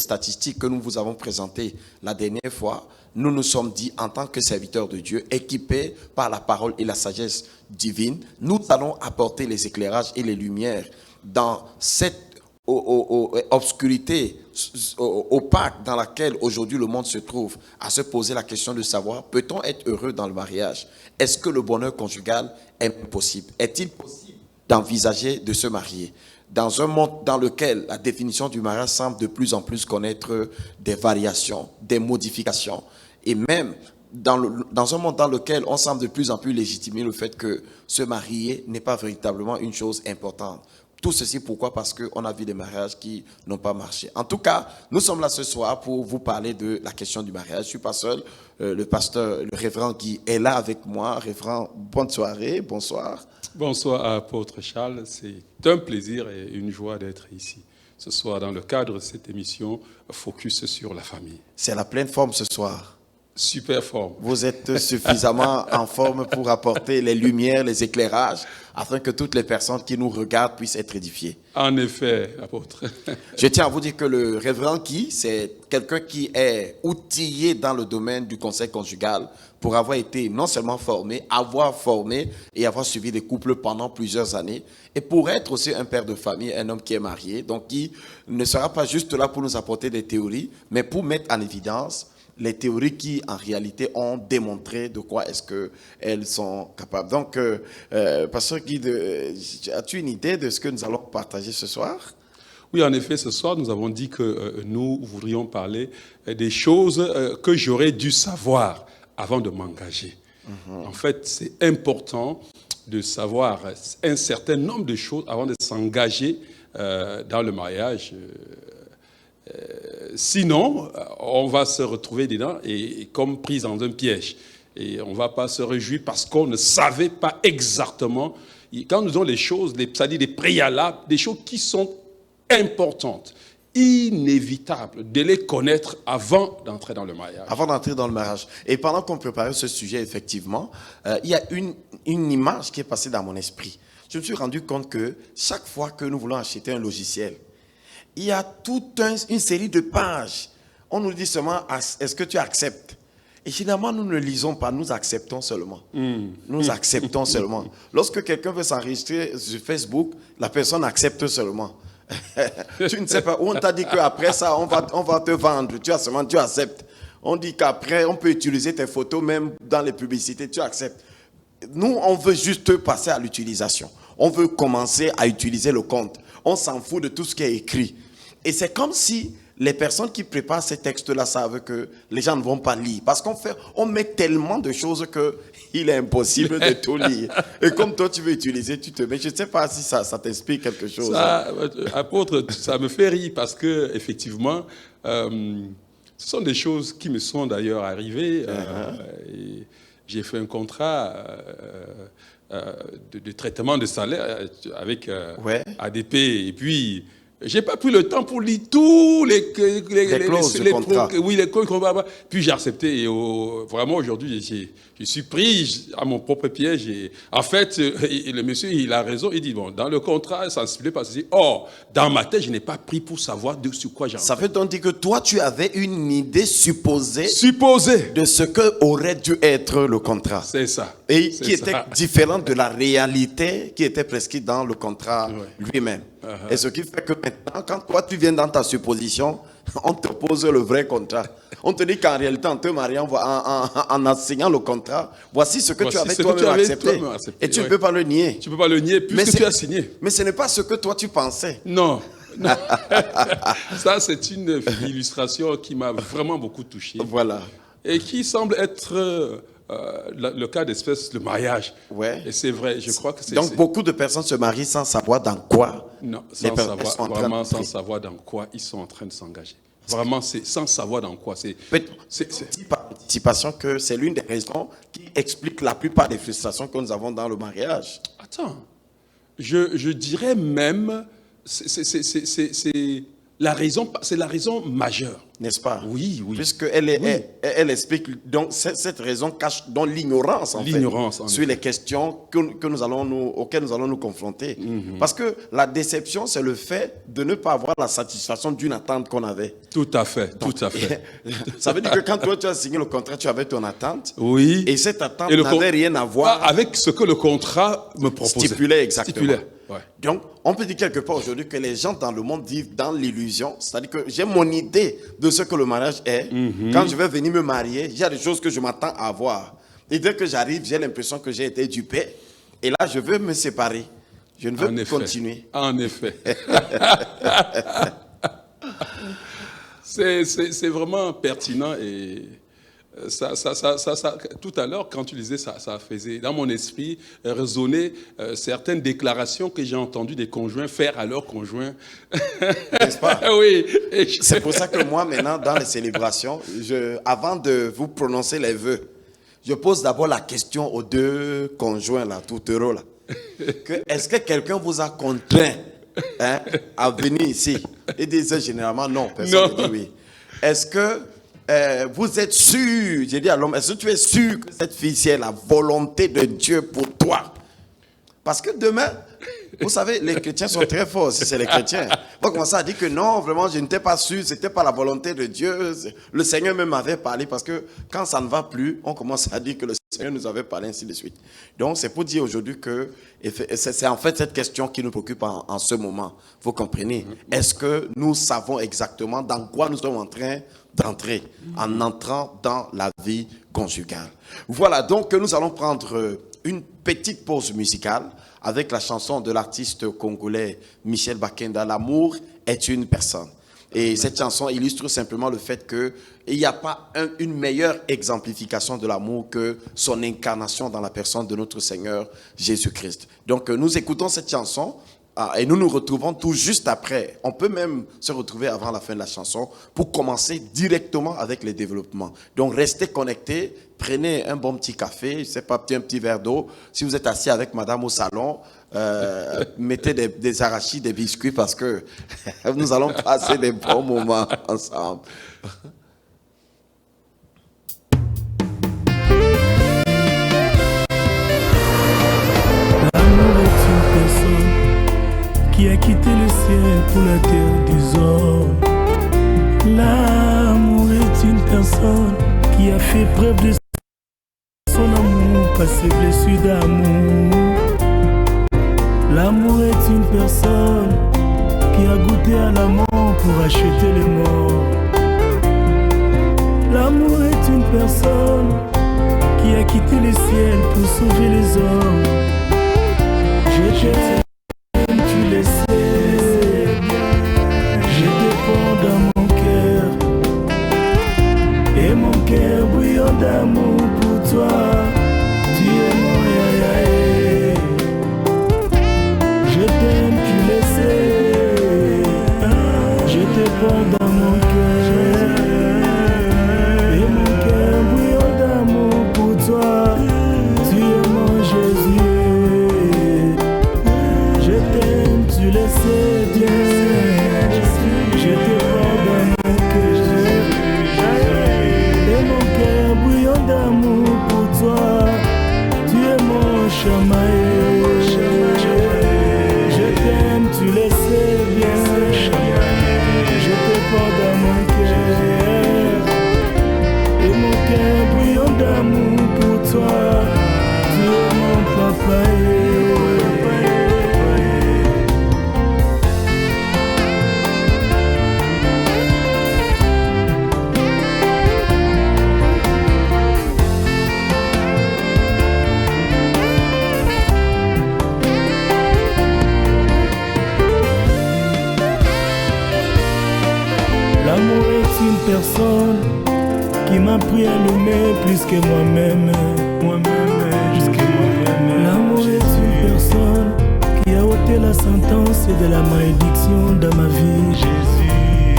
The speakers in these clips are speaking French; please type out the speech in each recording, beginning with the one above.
statistiques que nous vous avons présentées la dernière fois, nous nous sommes dit, en tant que serviteurs de Dieu, équipés par la parole et la sagesse divine, nous allons apporter les éclairages et les lumières dans cette obscurité opaque dans laquelle aujourd'hui le monde se trouve, à se poser la question de savoir, peut-on être heureux dans le mariage? Est-ce que le bonheur conjugal est possible? Est-il possible d'envisager de se marier dans un monde dans lequel la définition du mariage semble de plus en plus connaître des variations, des modifications, et même dans un monde dans lequel on semble de plus en plus légitimer le fait que se marier n'est pas véritablement une chose importante. Tout ceci, pourquoi? Parce qu'on a vu des mariages qui n'ont pas marché. En tout cas, nous sommes là ce soir pour vous parler de la question du mariage. Je ne suis pas seul. Le pasteur, le révérend Guy est là avec moi. Révérend, bonne soirée, bonsoir. Bonsoir, apôtre Charles. C'est un plaisir et une joie d'être ici ce soir dans le cadre de cette émission Focus sur la famille. C'est la pleine forme ce soir. Super forme. Vous êtes suffisamment en forme pour apporter les lumières, les éclairages, afin que toutes les personnes qui nous regardent puissent être édifiées. En effet, apôtre. Je tiens à vous dire que le révérend Guy, c'est quelqu'un qui est outillé dans le domaine du conseil conjugal pour avoir été non seulement formé, avoir formé et avoir suivi des couples pendant plusieurs années, et pour être aussi un père de famille, un homme qui est marié, donc qui ne sera pas juste là pour nous apporter des théories, mais pour mettre en évidence les théories qui, en réalité, ont démontré de quoi est-ce qu'elles sont capables. Donc, pasteur Guy, as-tu une idée de ce que nous allons partager ce soir? Oui, en effet, ce soir, nous avons dit que nous voudrions parler des choses que j'aurais dû savoir avant de m'engager. En fait, c'est important de savoir un certain nombre de choses avant de s'engager dans le mariage. Sinon, on va se retrouver dedans et comme pris dans un piège. Et on ne va pas se réjouir parce qu'on ne savait pas exactement. Quand nous avons les choses, c'est-à-dire des préalables, des choses qui sont importantes, inévitables de les connaître avant d'entrer dans le mariage. Avant d'entrer dans le mariage. Et pendant qu'on préparait ce sujet, effectivement, il y a une image qui est passée dans mon esprit. Je me suis rendu compte que chaque fois que nous voulons acheter un logiciel, il y a toute une série de pages. On nous dit seulement, est-ce que tu acceptes? Et finalement, nous ne lisons pas, nous acceptons seulement. Nous acceptons seulement. Lorsque quelqu'un veut s'enregistrer sur Facebook, la personne accepte seulement. Tu ne sais pas, on t'a dit qu'après ça, on va te vendre. Tu acceptes. On dit qu'après, on peut utiliser tes photos même dans les publicités, tu acceptes. Nous, on veut juste passer à l'utilisation. On veut commencer à utiliser le compte. On s'en fout de tout ce qui est écrit. Et c'est comme si les personnes qui préparent ces textes-là savent que les gens ne vont pas lire. Parce on met tellement de choses qu'il est impossible de tout lire. Et comme toi, tu veux utiliser, tu te mets. Je ne sais pas si ça t'inspire quelque chose. Ça, apôtre, ça me fait rire parce que effectivement, ce sont des choses qui me sont d'ailleurs arrivées. Et j'ai fait un contrat de traitement de salaire avec ADP. Et puis, j'ai pas pris le temps pour lire tous les clauses du contrat. Oui, les clauses. Puis j'ai accepté. Et vraiment, aujourd'hui, je suis pris à mon propre piège. Et en fait, le monsieur, il a raison. Il dit, bon, dans le contrat, ça ne se plaît pas. Or, dans ma tête, je n'ai pas pris pour savoir sur quoi j'en. Ça veut donc dire que toi, tu avais une idée supposée de ce que aurait dû être le contrat. C'est ça. Et qui était différente de la réalité qui était prescrite dans le contrat lui-même. Et ce qui fait que maintenant, quand toi tu viens dans ta supposition, on te pose le vrai contrat. On te dit qu'en réalité, en te mariant, en enseignant le contrat, voici ce que tu avais toi-même accepté. Et tu ne peux pas le nier. Tu ne peux pas le nier puisque tu as signé. Mais ce n'est pas ce que toi tu pensais. Non. Ça, c'est une illustration qui m'a vraiment beaucoup touché. Voilà. Et qui semble être le cas d'espèce de mariage. Ouais. Et c'est vrai, je crois que c'est... Donc, beaucoup de personnes se marient sans savoir dans quoi. Non, sans savoir dans quoi ils sont en train de s'engager. Vraiment, c'est sans savoir dans quoi. C'est par anticipation que c'est l'une des raisons qui explique la plupart des frustrations que nous avons dans le mariage. Attends, je dirais même, c'est la raison majeure. N'est-ce pas? Oui, oui. Puisqu'elle elle explique, donc cette raison cache dans l'ignorance, en fait, sur les questions auxquelles nous allons nous confronter. Parce que la déception, c'est le fait de ne pas avoir la satisfaction d'une attente qu'on avait. Tout à fait, tout à fait. Ça veut dire que quand toi, tu as signé le contrat, tu avais ton attente. Oui. Et cette attente n'avait rien à voir avec ce que le contrat me proposait. Stipulait exactement. Ouais. Donc, on peut dire quelque part aujourd'hui que les gens dans le monde vivent dans l'illusion. C'est-à-dire que j'ai mon idée de ce que le mariage est. Quand je vais venir me marier, il y a des choses que je m'attends à avoir. Et dès que j'arrive, j'ai l'impression que j'ai été dupé. Et là, je veux me séparer. Je ne veux plus continuer. En effet. C'est vraiment pertinent et ça, tout à l'heure, quand tu disais ça faisait dans mon esprit résonner certaines déclarations que j'ai entendues des conjoints faire à leurs conjoints. N'est-ce pas? Oui. C'est pour ça que moi, maintenant, dans les célébrations, avant de vous prononcer les vœux, je pose d'abord la question aux deux conjoints, là, tout heureux, là. Est-ce que quelqu'un vous a contraint à venir ici? Ils disent généralement non, personne ne dit oui. Est-ce que vous êtes sûr, j'ai dit à l'homme, est-ce que tu es sûr que cette fille c'est la volonté de Dieu pour toi? Parce que demain, vous savez, les chrétiens sont très forts, si c'est les chrétiens. On va commencer à dire que non, vraiment, je n'étais pas sûr, c'était pas la volonté de Dieu. Le Seigneur même m'avait parlé, parce que quand ça ne va plus, on commence à dire que le Seigneur nous avait parlé, ainsi de suite. Donc, c'est pour dire aujourd'hui que c'est en fait cette question qui nous préoccupe en ce moment. Vous comprenez? Est-ce que nous savons exactement dans quoi nous sommes en train d'entrer, en entrant dans la vie conjugale? Voilà, donc nous allons prendre une petite pause musicale avec la chanson de l'artiste congolais Michel Bakenda, L'amour est une personne. Et cette chanson illustre simplement le fait qu'il n'y a pas une meilleure exemplification de l'amour que son incarnation dans la personne de notre Seigneur Jésus-Christ. Donc nous écoutons cette chanson et nous nous retrouvons tout juste après. On peut même se retrouver avant la fin de la chanson pour commencer directement avec les développements. Donc restez connectés, prenez un bon petit café, je ne sais pas, un petit verre d'eau. Si vous êtes assis avec madame au salon, mettez des arachides, des biscuits parce que nous allons passer des bons moments ensemble. L'amour est une personne qui a quitté le ciel pour la terre des hommes. L'amour est une personne qui a fait preuve de son amour par ses blessures d'amour. L'amour est une personne qui a goûté à la mort pour acheter les morts. L'amour est une personne qui a quitté le ciel pour sauver les hommes. Je t'aime, tu le sais, je te prends dans mon cœur, et mon cœur bouillon d'amour pour toi. Tu es mon yaya, je t'aime, tu le sais, je te prends dans mon cœur, et mon cœur bouillon d'amour pour toi. Tu es mon Jésus, je t'aime, tu le sais bien, je te prends dans mon cœur, et mon cœur bouillon d'amour pour toi. Tu es mon chamaillé, je t'aime, tu le sais bien, je te prends dans mon cœur, et mon cœur bouillon d'amour pour toi. Tu es mon papa. L'amour est une personne qui m'a appris à l'aimer plus que moi-même. L'amour est une personne qui a ôté la sentence de la malédiction dans ma vie.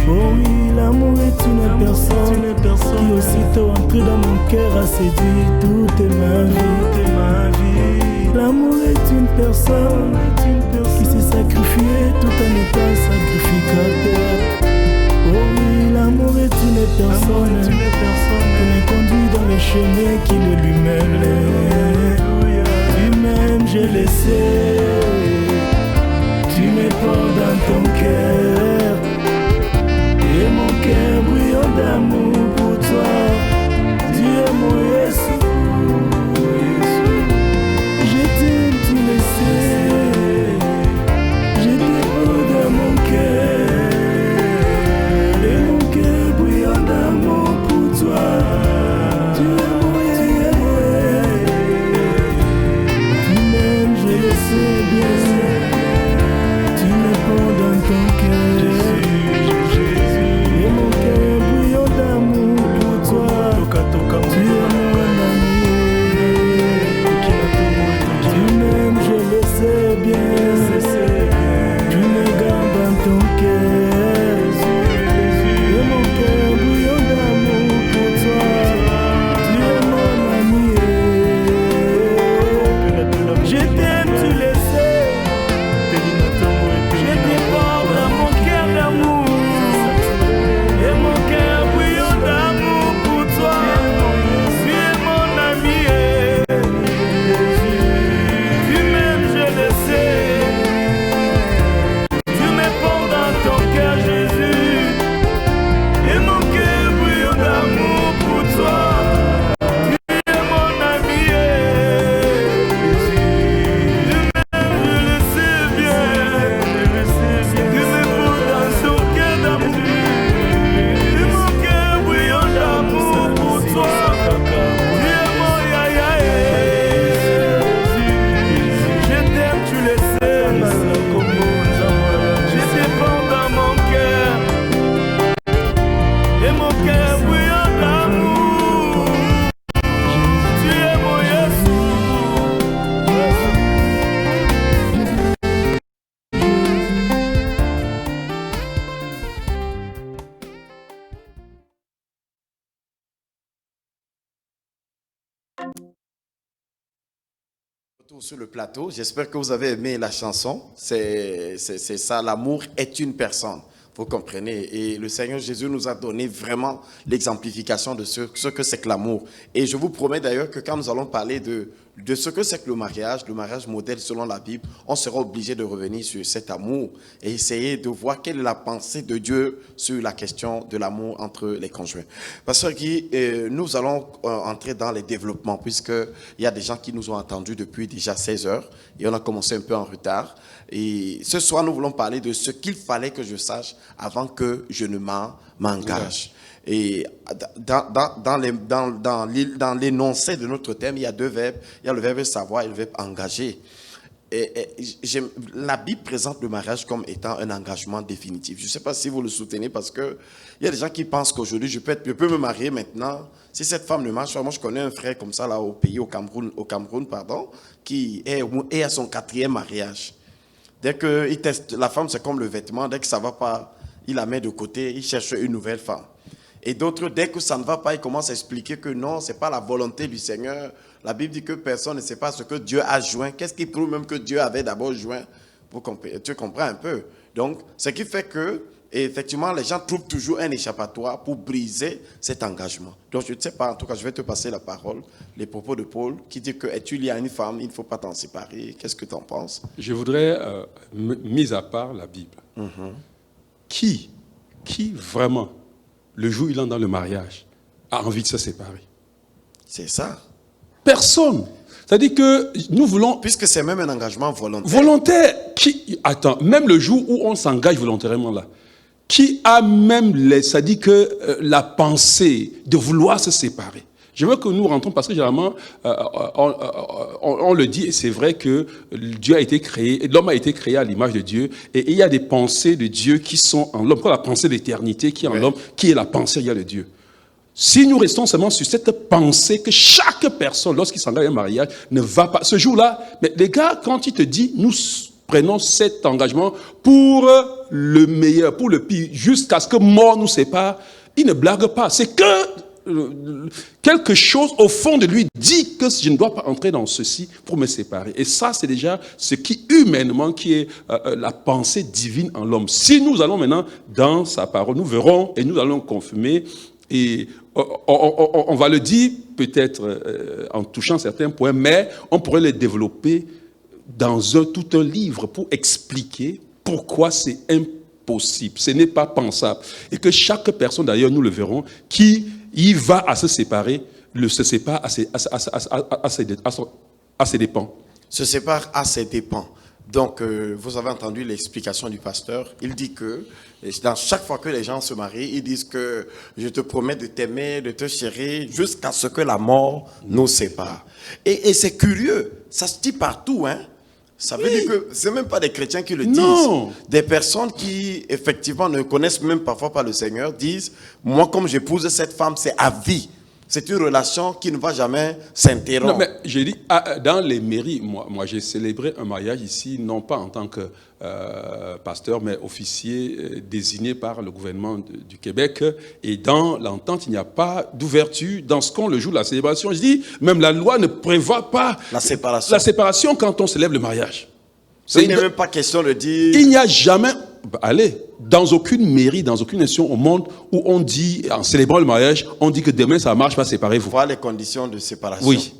Oh oui, l'amour est une personne qui aussitôt entré dans mon cœur a séduit toute ma vie. L'amour est une personne qui s'est sacrifiée tout en étant sacrificateur. Oh oui, l'amour est une personne qui me conduit dans le chemin qu'il est lui-même. Lui-même, je le sais. Tu me portes dans ton cœur. Et mon cœur brille d'amour pour toi. Dieu mon Jésus. Je t'aime, tu le sais. Je te porte dans mon cœur. Et mon cœur brille d'amour pour toi. Dieu mon Jésus. Tu m'aimes, je le sais bien. Tu me portes dans ton cœur. Et mon cœur brille d'amour pour toi. Tu es mon ami. Tu m'aimes, je le sais bien. Tu me gardes dans ton cœur. Et mon cœur brille d'amour pour toi. Tu es mon ami. Je t'aime, tu le sais. Je te porte dans mon cœur d'amour. Et mon cœur brille d'amour pour toi. Tu es mon ami. Tu m'aimes, je le sais. Tu me portes dans ton cœur, Jésus. Et mon cœur brille d'amour pour toi. Tu es mon ami. Tu m'aimes, je le sais bien. Tu me portes dans ton cœur d'amour. Et mon cœur brille d'amour pour toi. Tu es mon yaya. Je t'aime, tu le sais. Je te porte dans mon cœur. Et mon cœur brille d'amour. Tu es mon Jésus. Retour sur le plateau, j'espère que vous avez aimé la chanson. C'est ça, l'amour est une personne. Vous comprenez? Et le Seigneur Jésus nous a donné vraiment l'exemplification de ce que c'est que l'amour. Et je vous promets d'ailleurs que quand nous allons parler de ce que c'est que le mariage modèle selon la Bible, on sera obligé de revenir sur cet amour et essayer de voir quelle est la pensée de Dieu sur la question de l'amour entre les conjoints. Pasteur Guy, nous allons entrer dans les développements puisqu'il y a des gens qui nous ont entendus depuis déjà 16 heures et on a commencé un peu en retard. Et ce soir, nous voulons parler de ce qu'il fallait que je sache avant que je ne m'engage. Et dans l'énoncé de notre thème, il y a deux verbes. Il y a le verbe savoir et le verbe engager. La Bible présente le mariage comme étant un engagement définitif. Je ne sais pas si vous le soutenez parce que il y a des gens qui pensent qu'aujourd'hui, je peux me marier maintenant. Si cette femme ne marche pas, moi je connais un frère comme ça là au Cameroun, qui est à son 4e mariage. Dès qu'il teste, la femme c'est comme le vêtement, dès que ça ne va pas, il la met de côté, il cherche une nouvelle femme. Et d'autres, dès que ça ne va pas, ils commencent à expliquer que non, ce n'est pas la volonté du Seigneur. La Bible dit que personne ne sait pas ce que Dieu a joint. Qu'est-ce qui prouve même que Dieu avait d'abord joint? Tu comprends un peu? Donc, ce qui fait que, effectivement, les gens trouvent toujours un échappatoire pour briser cet engagement. Donc, je ne sais pas, en tout cas, je vais te passer la parole. Les propos de Paul qui dit que es-tu lié à une femme, il ne faut pas t'en séparer. Qu'est-ce que tu en penses? Je voudrais, mis à part la Bible, qui vraiment, le jour où il entre dans le mariage, a envie de se séparer? C'est ça. Personne. C'est-à-dire que nous voulons... Puisque c'est même un engagement volontaire. Volontaire. Attends, même le jour où on s'engage volontairement là, qui a même, c'est-à-dire que la pensée de vouloir se séparer? Je veux que nous rentrons parce que généralement, on le dit, et c'est vrai que Dieu a été créé, l'homme a été créé à l'image de Dieu, et il y a des pensées de Dieu qui sont en l'homme, comme la pensée d'éternité qui est en l'homme, qui est la pensée de Dieu. Si nous restons seulement sur cette pensée que chaque personne, lorsqu'il s'engage à un mariage, ne va pas, ce jour-là, mais les gars, quand il te dit, nous prenons cet engagement pour le meilleur, pour le pire, jusqu'à ce que mort nous sépare, il ne blague pas. C'est que quelque chose au fond de lui dit que je ne dois pas entrer dans ceci pour me séparer. Et ça, c'est déjà ce qui, humainement, qui est la pensée divine en l'homme. Si nous allons maintenant dans sa parole, nous verrons et nous allons confirmer, et on va le dire peut-être en touchant certains points, mais on pourrait les développer dans tout un livre pour expliquer pourquoi c'est impossible, ce n'est pas pensable. Et que chaque personne, d'ailleurs, nous le verrons, qui y va à se séparer, se sépare à ses dépens. Se sépare à ses dépens. Donc, vous avez entendu l'explication du pasteur. Il dit que dans chaque fois que les gens se marient, ils disent que je te promets de t'aimer, de te chérir, jusqu'à ce que la mort nous sépare. Et c'est curieux, ça se dit partout, hein. Ça veut dire que ce n'est même pas des chrétiens qui le disent. Non. Des personnes qui, effectivement, ne connaissent même parfois pas le Seigneur disent, moi, comme j'épouse cette femme, c'est à vie. C'est une relation qui ne va jamais s'interrompre. Non, mais j'ai dit, dans les mairies, moi j'ai célébré un mariage ici, non pas en tant que pasteur, mais officier désigné par le gouvernement du Québec. Et dans l'entente, il n'y a pas d'ouverture dans ce qu'on le joue, la célébration. Je dis, même la loi ne prévoit pas la séparation quand on célèbre le mariage. Il n'est même pas question de dire... Il n'y a jamais... Allez, dans aucune mairie, dans aucune nation au monde où on dit, en célébrant le mariage, on dit que demain ça marche pas, séparez-vous. Voilà les conditions de séparation. Oui,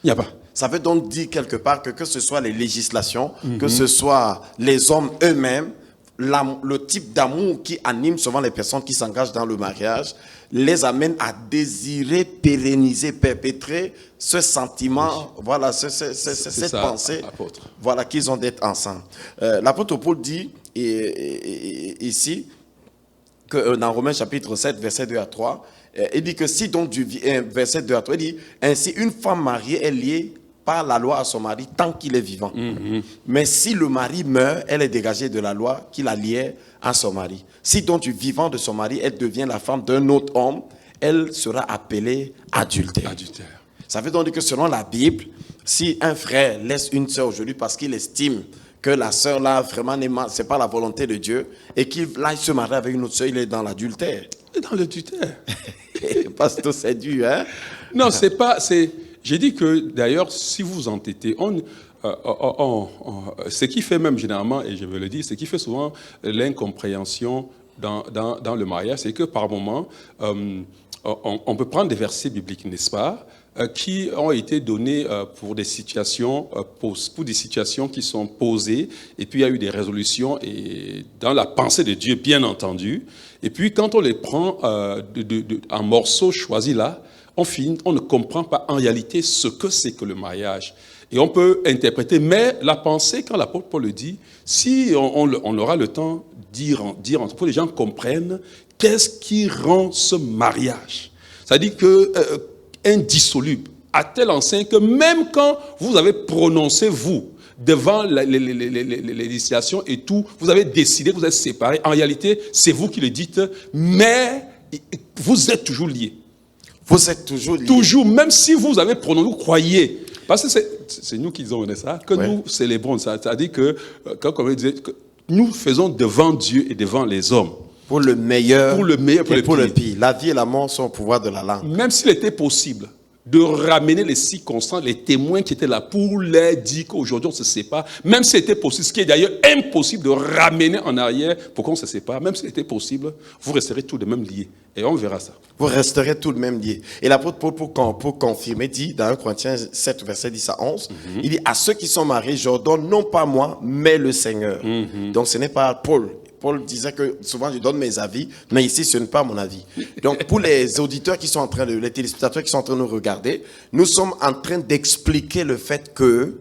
il n'y a pas. Ça veut donc dire quelque part que ce soit les législations, que ce soit les hommes eux-mêmes, le type d'amour qui anime souvent les personnes qui s'engagent dans le mariage, les amène à désirer pérenniser, perpétrer ce sentiment, voilà, cette pensée, voilà, qu'ils ont d'être ensemble. L'apôtre Paul dit ici, que dans Romains chapitre 7, verset 2 à 3, il dit que si donc, verset 2 à 3, il dit, ainsi une femme mariée est liée par la loi à son mari tant qu'il est vivant. Mais si le mari meurt, elle est dégagée de la loi qui la liait à son mari. Si donc du vivant de son mari, elle devient la femme d'un autre homme, elle sera appelée adultère. Ça veut donc dire que selon la Bible, si un frère laisse une sœur aujourd'hui parce qu'il estime que la sœur là vraiment c'est pas la volonté de Dieu et qu'il aille se marier avec une autre sœur, il est dans l'adultère. Dans l'adultère. Pasteur, c'est dur, hein? Non, c'est pas... J'ai dit que, d'ailleurs, si vous entêtez, ce qui fait même généralement, et je veux le dire, ce qui fait souvent l'incompréhension dans le mariage, c'est que par moment, on peut prendre des versets bibliques, n'est-ce pas, qui ont été donnés pour des situations qui sont posées, et puis il y a eu des résolutions, et dans la pensée de Dieu, bien entendu, et puis quand on les prend en morceaux choisis là, on ne comprend pas en réalité ce que c'est que le mariage. Et on peut interpréter, mais la pensée, quand l'apôtre Paul le dit, si on aura le temps de dire pour que les gens comprennent qu'est-ce qui rend ce mariage. C'est-à-dire que indissoluble, à tel enseigne que même quand vous avez prononcé, vous, devant les législations et tout, vous avez décidé, vous êtes séparés, en réalité, c'est vous qui le dites, mais vous êtes toujours liés. Vous êtes toujours liés. Toujours, même si vous avez prononcé, vous croyez. Parce que c'est nous qui disons ça, que nous célébrons ça. C'est-à-dire que, comme on disait, que nous faisons devant Dieu et devant les hommes. Pour le meilleur, pour le pire. La vie et la mort sont au pouvoir de la langue. Même s'il était possible de ramener les circonstances, les témoins qui étaient là pour les dire qu'aujourd'hui on se sépare, même si c'était possible, ce qui est d'ailleurs impossible de ramener en arrière pour qu'on se sépare, même si c'était possible, vous resterez tout de même liés. Et on verra ça. Vous resterez tout de même liés. Et l'apôtre Paul, pour confirmer, dit dans 1 Corinthiens 7, verset 10 à 11, il dit, à ceux qui sont mariés, j'ordonne non pas moi, mais le Seigneur. Donc ce n'est pas Paul. Paul disait que souvent je donne mes avis, mais ici ce n'est pas mon avis. Donc pour les auditeurs qui sont en train de, les téléspectateurs qui sont en train de nous regarder, nous sommes en train d'expliquer le fait que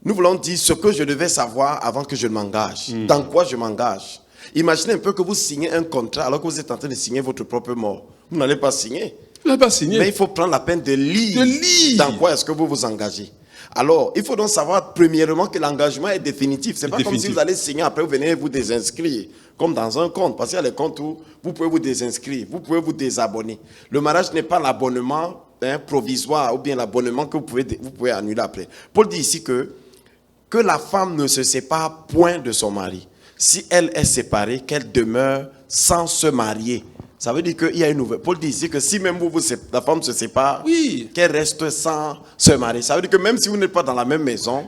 nous voulons dire ce que je devais savoir avant que je m'engage. Dans quoi je m'engage? Imaginez un peu que vous signez un contrat alors que vous êtes en train de signer votre propre mort. Vous n'allez pas signer. Vous n'allez pas signer. Mais il faut prendre la peine de lire. Dans quoi est-ce que vous vous engagez? Alors, il faut donc savoir premièrement que l'engagement est définitif. Ce n'est pas comme si vous allez signer, après vous venez vous désinscrire, comme dans un compte. Parce qu'il y a les comptes où vous pouvez vous désinscrire, vous pouvez vous désabonner. Le mariage n'est pas l'abonnement provisoire ou bien l'abonnement que vous pouvez annuler après. Paul dit ici que la femme ne se sépare point de son mari. Si elle est séparée, qu'elle demeure sans se marier. Ça veut dire qu'il y a une nouvelle. Paul dit ici que si même la femme se sépare, Oui. qu'elle reste sans se marier. Ça veut dire que même si vous n'êtes pas dans la même maison,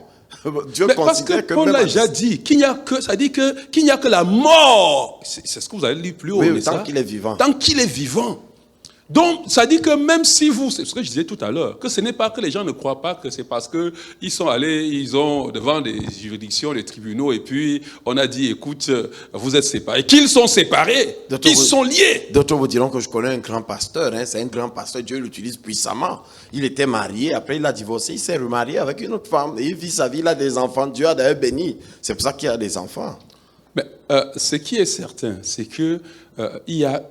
Dieu Mais parce considère que Paul même a déjà dit qu'il n'y a que, ça dit qu'il n'y a que la mort. C'est ce que vous avez lu plus haut. oui, n'est-ce tant pas? qu'il est vivant. Tant qu'il est vivant. Donc, ça dit que même si vous, c'est ce que je disais tout à l'heure, que ce n'est pas que les gens ne croient pas que c'est parce qu'ils sont allés, ils ont devant des juridictions, les tribunaux, et puis on a dit, écoute, vous êtes séparés. Qu'ils sont séparés, qu'ils sont liés. D'autres vous diront que je connais un grand pasteur, hein, c'est un grand pasteur, Dieu l'utilise puissamment. Il était marié, après il a divorcé, il s'est remarié avec une autre femme, et il vit sa vie, il a des enfants, Dieu a d'ailleurs béni. C'est pour ça qu'il a des enfants. Mais ce qui est certain, c'est que il y a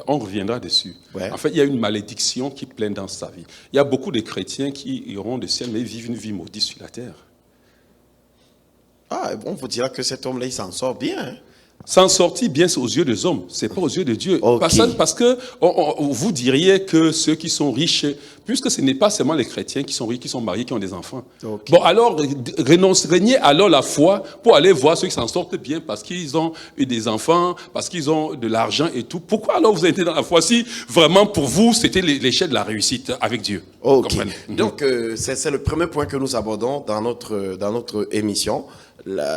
on reviendra dessus. Ouais. En fait, il y a une malédiction qui plaît dans sa vie. Il y a beaucoup de chrétiens qui iront au ciel, mais ils vivent une vie maudite sur la terre. Ah, bon, on vous dira que cet homme-là, il s'en sort bien. Hein. S'en sortir bien, c'est aux yeux des hommes, c'est pas aux yeux de Dieu. Okay. Parce que vous diriez que ceux qui sont riches, puisque ce n'est pas seulement les chrétiens qui sont riches, qui sont mariés, qui ont des enfants. Okay. Bon, alors, reniez alors la foi pour aller voir ceux qui s'en sortent bien parce qu'ils ont eu des enfants, parce qu'ils ont de l'argent et tout. Pourquoi alors vous êtes dans la foi si vraiment pour vous, c'était l'échelle de la réussite avec Dieu? Ok. Donc, c'est le premier point que nous abordons dans notre émission.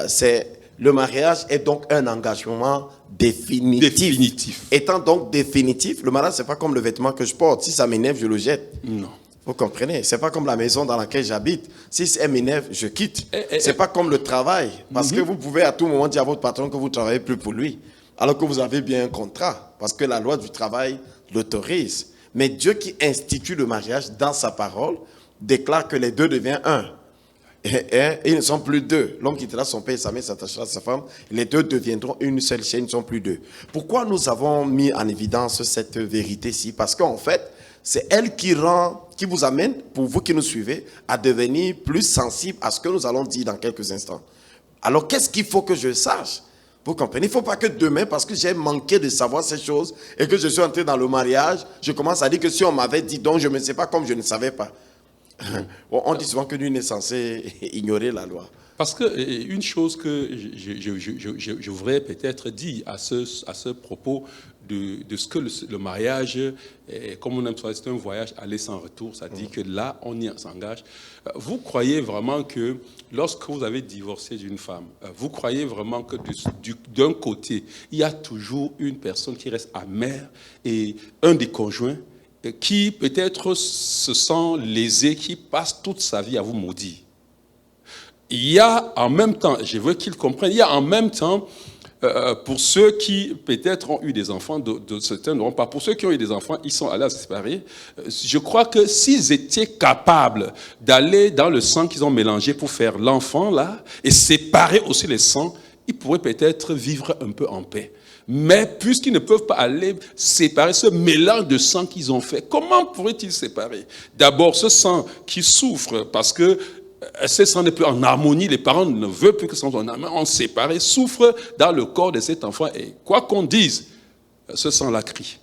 C'est le mariage est donc un engagement définitif. Étant donc définitif, le mariage, c'est pas comme le vêtement que je porte. Si ça m'énerve, je le jette. Non. Vous comprenez? C'est pas comme la maison dans laquelle j'habite. Si elle m'énerve, je quitte. C'est pas comme le travail. Parce que vous pouvez à tout moment dire à votre patron que vous ne travaillez plus pour lui. Alors que vous avez bien un contrat. Parce que la loi du travail l'autorise. Mais Dieu qui institue le mariage dans sa parole déclare que les deux deviennent un. Et ils ne sont plus deux. L'homme quittera son père et sa mère, s'attachera à sa femme. Les deux deviendront une seule chair, ils ne sont plus deux. Pourquoi nous avons mis en évidence cette vérité-ci? Parce qu'en fait, c'est elle qui vous amène, pour vous qui nous suivez, à devenir plus sensible à ce que nous allons dire dans quelques instants. Alors, qu'est-ce qu'il faut que je sache? Vous comprenez? Il ne faut pas que demain, parce que j'ai manqué de savoir ces choses et que je suis entré dans le mariage, je commence à dire que si on m'avait dit donc, je ne sais pas comme je ne savais pas. On dit souvent que nul n'est censé ignorer la loi. Parce que une chose que je voudrais peut-être dire à ce propos de ce que le mariage, comme on aime ça, c'est un voyage aller sans retour, ça dit que là, on y s'engage. Vous croyez vraiment que lorsque vous avez divorcé d'une femme, vous croyez vraiment que d'un côté, il y a toujours une personne qui reste amère et un des conjoints qui peut-être se sent lésé, qui passe toute sa vie à vous maudire. Il y a en même temps, je veux qu'ils comprennent, il y a en même temps, pour ceux qui peut-être ont eu des enfants, certains n'auront pas, pour ceux qui ont eu des enfants, ils sont allés à se séparer. Je crois que s'ils étaient capables d'aller dans le sang qu'ils ont mélangé pour faire l'enfant là, et séparer aussi les sangs, ils pourraient peut-être vivre un peu en paix. Mais puisqu'ils ne peuvent pas aller séparer ce mélange de sang qu'ils ont fait, comment pourraient-ils séparer? D'abord, ce sang qui souffre parce que ce sang n'est plus en harmonie, les parents ne veulent plus que ce sang soit en harmonie, on séparé, souffre dans le corps de cet enfant. Et quoi qu'on dise, ce sang-là crie.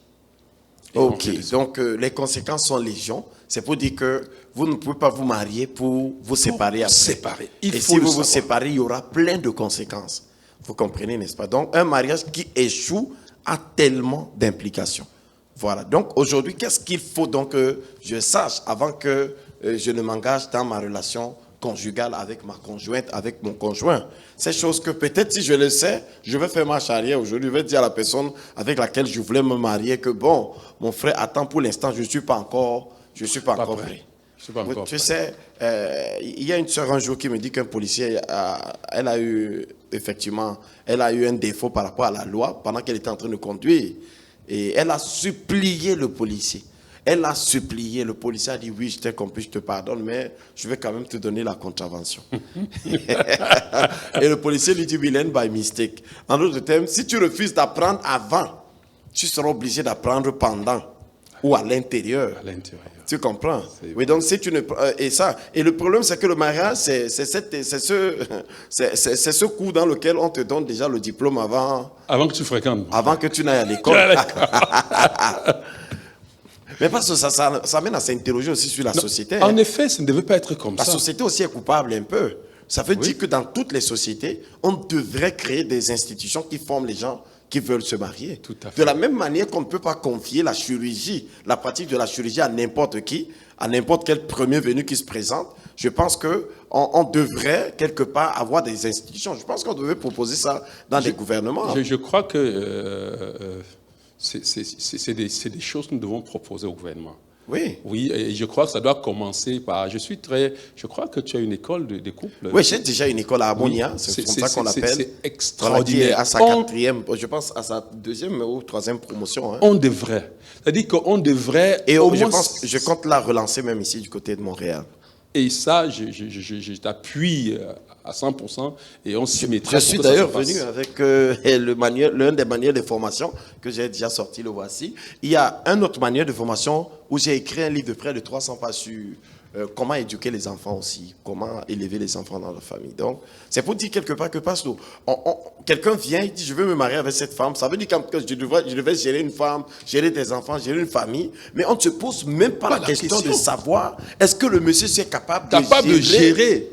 Ok, donc les conséquences sont légion. C'est pour dire que vous ne pouvez pas vous marier pour vous séparer après. Et si vous vous séparez, il y aura plein de conséquences. Vous comprenez, n'est-ce pas? Donc, un mariage qui échoue a tellement d'implications. Voilà. Donc, aujourd'hui, qu'est-ce qu'il faut donc que je sache avant que je ne m'engage dans ma relation conjugale avec ma conjointe, avec mon conjoint? Ces choses que peut-être si je le sais, je vais faire marche arrière aujourd'hui. Je vais dire à la personne avec laquelle je voulais me marier que bon, mon frère, attends pour l'instant, je ne suis pas encore prêt. Tu sais, il y a une sœur un jour qui me dit qu'un policier, elle a eu un défaut par rapport à la loi pendant qu'elle était en train de conduire. Et elle a supplié le policier. Le policier a dit oui, je t'ai compris, je te pardonne, mais je vais quand même te donner la contravention. Et le policier lui dit we learn by mistake. En d'autres termes, si tu refuses d'apprendre avant, tu seras obligé d'apprendre pendant ou à l'intérieur. Tu comprends? Oui, donc si tu ne et le problème c'est que le mariage c'est ce coup dans lequel on te donne déjà le diplôme avant que tu fréquentes, avant que tu n'ailles à l'école. Mais parce que ça mène à s'interroger aussi sur la société. En effet, ça ne devait pas être comme ça. La société aussi est coupable un peu. Ça veut dire que dans toutes les sociétés, on devrait créer des institutions qui forment les gens qui veulent se marier. Tout à fait. De la même manière qu'on ne peut pas confier la chirurgie, la pratique de la chirurgie à n'importe qui, à n'importe quel premier venu qui se présente, je pense qu'on devrait quelque part avoir des institutions. Je pense qu'on devrait proposer ça dans les gouvernements. Je crois que c'est des choses que nous devons proposer au gouvernement. Oui. Oui, et je crois que ça doit commencer par... Je crois que tu as une école de couple. Oui, j'ai déjà une école à Harmonia, Oui, c'est comme ça qu'on l'appelle. C'est extraordinaire. À sa quatrième, je pense à sa deuxième ou troisième promotion. Hein. On devrait. C'est-à-dire qu'on devrait... Et au je moins, pense, je compte la relancer même ici du côté de Montréal. Et ça, je t'appuie à 100% et on s'y mettra. Je suis d'ailleurs venu avec l'un des manuels de formation que j'ai déjà sorti, le voici. Il y a un autre manuel de formation où j'ai écrit un livre de près de 300 pages sur comment éduquer les enfants aussi, comment élever les enfants dans la famille. Donc, c'est pour dire quelque part que Pasteur, quelqu'un vient, il dit je veux me marier avec cette femme, ça veut dire que je devais gérer une femme, gérer des enfants, gérer une famille, mais on ne se pose même pas la question de savoir est-ce que le monsieur est capable de gérer.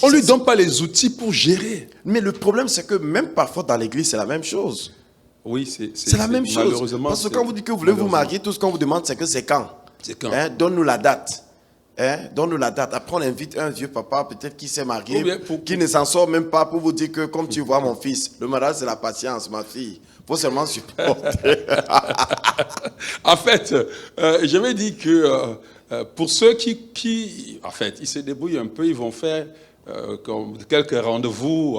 On ne lui donne pas les outils pour gérer. Mais le problème, c'est que même parfois dans l'église, c'est la même chose. Oui, c'est la même chose. Malheureusement, parce que quand vous dites que vous voulez vous marier, tout ce qu'on vous demande, c'est que c'est quand. C'est quand. Hein? Donne-nous la date. Hein? Donne-nous la date. Après, on invite un vieux papa, peut-être qui s'est marié, qui ne s'en sort même pas pour vous dire que, comme tu vois, mon fils, le mariage, c'est la patience, ma fille. Il faut seulement supporter. En fait, je me dis que pour ceux qui, en fait, ils se débrouillent un peu, ils vont faire comme quelques rendez-vous,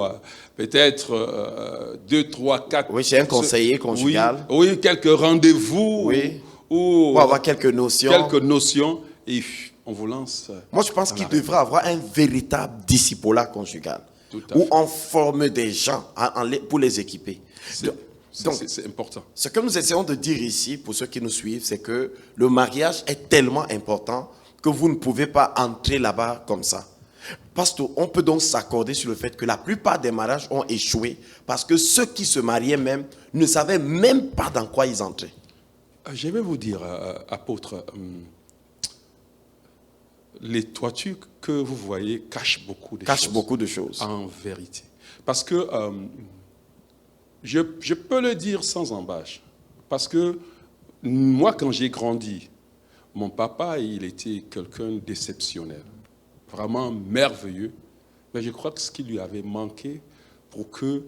peut-être 2, 3, 4. Oui, chez un conseiller conjugal. Oui, quelques rendez-vous. Oui. Pour avoir quelques notions. Quelques notions. Et on vous lance. Moi, je pense qu'il devrait avoir un véritable discipolat conjugal. Où on forme des gens pour les équiper. C'est important. Ce que nous essayons de dire ici, pour ceux qui nous suivent, c'est que le mariage est tellement important que vous ne pouvez pas entrer là-bas comme ça. Parce qu'on peut donc s'accorder sur le fait que la plupart des mariages ont échoué parce que ceux qui se mariaient même ne savaient même pas dans quoi ils entraient. Je vais vous dire, apôtre, les toitures que vous voyez cachent beaucoup de choses. En vérité. Parce que je peux le dire sans embâche. Parce que moi, quand j'ai grandi, mon papa, il était quelqu'un d'exceptionnel. Vraiment merveilleux. Mais je crois que ce qui lui avait manqué pour que,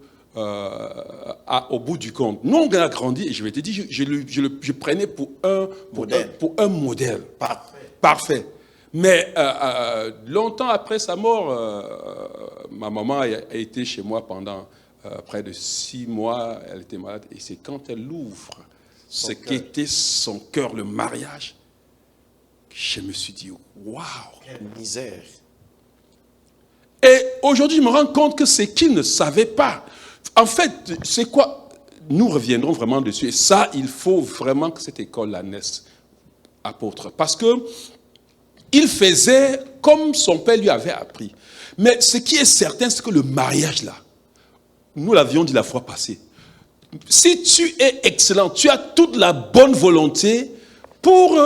au bout du compte, nous on a grandi, et je vais te dire, je prenais pour un modèle. Parfait. Mais longtemps après sa mort, ma maman a été chez moi pendant près de 6 mois. Elle était malade. Et c'est quand elle ouvre ce qu'était son cœur, le mariage, je me suis dit, waouh! Quelle misère! Et aujourd'hui, je me rends compte que c'est qu'il ne savait pas. En fait, c'est quoi? Nous reviendrons vraiment dessus. Et ça, il faut vraiment que cette école-là naisse, apôtre. Parce que il faisait comme son père lui avait appris. Mais ce qui est certain, c'est que le mariage, là, nous l'avions dit la fois passée, si tu es excellent, tu as toute la bonne volonté pour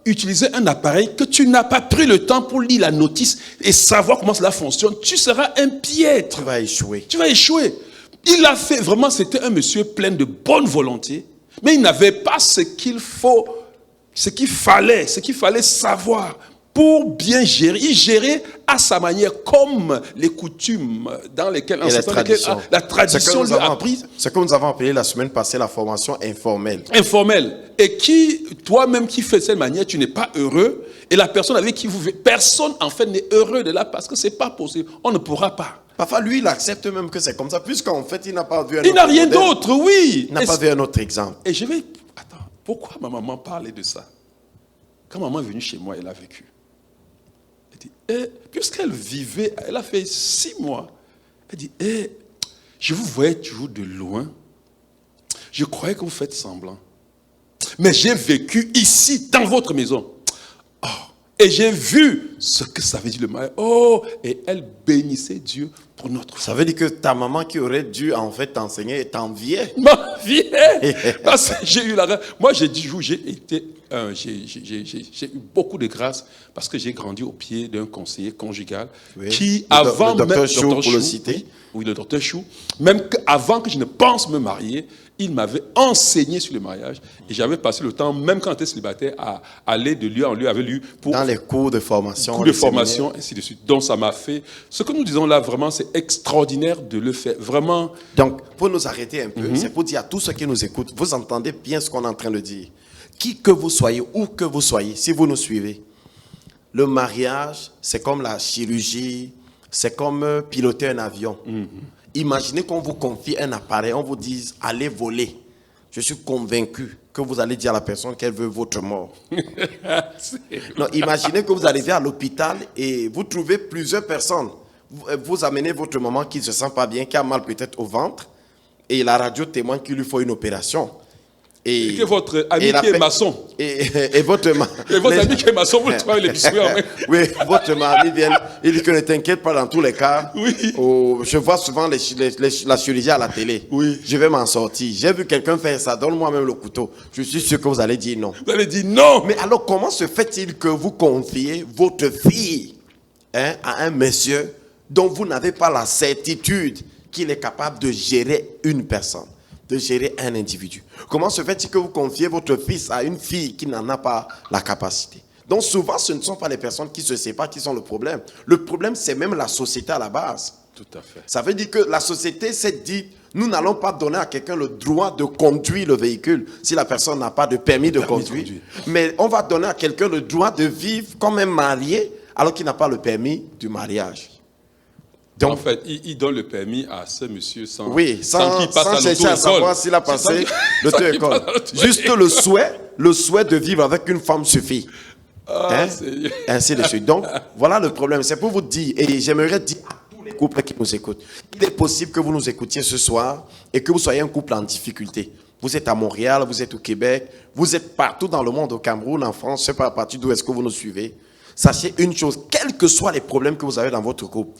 utiliser un appareil que tu n'as pas pris le temps pour lire la notice et savoir comment cela fonctionne, tu seras un piètre. Tu vas échouer. Tu vas échouer. Il a fait, vraiment, c'était un monsieur plein de bonne volonté, mais il n'avait pas ce qu'il fallait savoir pour bien gérer. Il gérait à sa manière, comme les coutumes dans lesquelles la tradition lui a pris. Ce que nous avons appelé la semaine passée la formation informelle. Informelle. Et qui, toi-même qui fais de cette manière, tu n'es pas heureux. Et la personne avec qui vous vivez, personne en fait n'est heureux de là parce que c'est pas possible. On ne pourra pas. Parfois, lui, il accepte même que c'est comme ça, puisqu'en fait, il n'a pas vu un autre Il n'a rien d'autre, oui. Il n'a pas vu un autre exemple. Et je vais... Attends, pourquoi ma maman parlait de ça? Quand maman est venue chez moi, elle a vécu. Puisqu'elle vivait, elle a fait 6 mois. Elle dit, je vous voyais toujours de loin. Je croyais que vous faites semblant. Mais j'ai vécu ici, dans votre maison. Oh, et j'ai vu ce que ça veut dire le mariage. Oh, et elle bénissait Dieu pour notre Ça veut dire que ta maman qui aurait dû en fait t'enseigner t'enviait. m'enviait. Parce que j'ai eu la... Moi, j'ai dit, j'ai été... j'ai eu beaucoup de grâce parce que j'ai grandi au pied d'un conseiller conjugal qui, avant le docteur même... Chou, pour le citer. Oui, le docteur Chou. Même avant que je ne pense me marier, il m'avait enseigné sur le mariage. Et j'avais passé le temps, même quand j'étais célibataire, à aller de lieu en lieu avec lui pour... Dans les cours de formation. Cours de formation, ainsi de suite. Donc, ça m'a fait... Ce que nous disons là, vraiment, c'est extraordinaire de le faire. Vraiment... Donc, pour nous arrêter un peu, c'est pour dire à tous ceux qui nous écoutent, vous entendez bien ce qu'on est en train de dire. Qui que vous soyez, où que vous soyez, si vous nous suivez, le mariage, c'est comme la chirurgie, c'est comme piloter un avion. Imaginez qu'on vous confie un appareil, on vous dise « allez voler ». Je suis convaincu que vous allez dire à la personne qu'elle veut votre mort. Non, imaginez que vous arrivez à l'hôpital et vous trouvez plusieurs personnes. Vous amenez votre maman qui ne se sent pas bien, qui a mal peut-être au ventre, et la radio témoigne qu'il lui faut une opération. Et que votre ami qui est maçon. Et votre ami qui est maçon, vous le trouvez les biscuits en main. Oui, votre mari vient, il dit que ne t'inquiète pas dans tous les cas. Oui. Je vois souvent la chirurgie à la télé. Oui. Je vais m'en sortir. J'ai vu quelqu'un faire ça, donne-moi même le couteau. Je suis sûr que vous allez dire non. Vous allez dire non. Mais alors, comment se fait-il que vous confiez votre fille à un monsieur dont vous n'avez pas la certitude qu'il est capable de gérer une personne, de gérer un individu? Comment se fait-il que vous confiez votre fils à une fille qui n'en a pas la capacité? Donc souvent, ce ne sont pas les personnes qui se séparent qui sont le problème. Le problème, c'est même la société à la base. Tout à fait. Ça veut dire que la société s'est dit, nous n'allons pas donner à quelqu'un le droit de conduire le véhicule si la personne n'a pas de permis de conduire. Mais on va donner à quelqu'un le droit de vivre comme un marié alors qu'il n'a pas le permis du mariage. Donc, en fait, il donne le permis à ce monsieur sans sans qu'il passe à chercher à savoir s'il a passé l'auto-école. Juste le souhait de vivre avec une femme suffit. Ainsi de suite. Donc, voilà le problème. C'est pour vous dire, et j'aimerais dire à tous les couples qui nous écoutent, il est possible que vous nous écoutiez ce soir et que vous soyez un couple en difficulté. Vous êtes à Montréal, vous êtes au Québec, vous êtes partout dans le monde, au Cameroun, en France, je ne sais pas à partir d'où est-ce que vous nous suivez. Sachez une chose, quels que soient les problèmes que vous avez dans votre couple,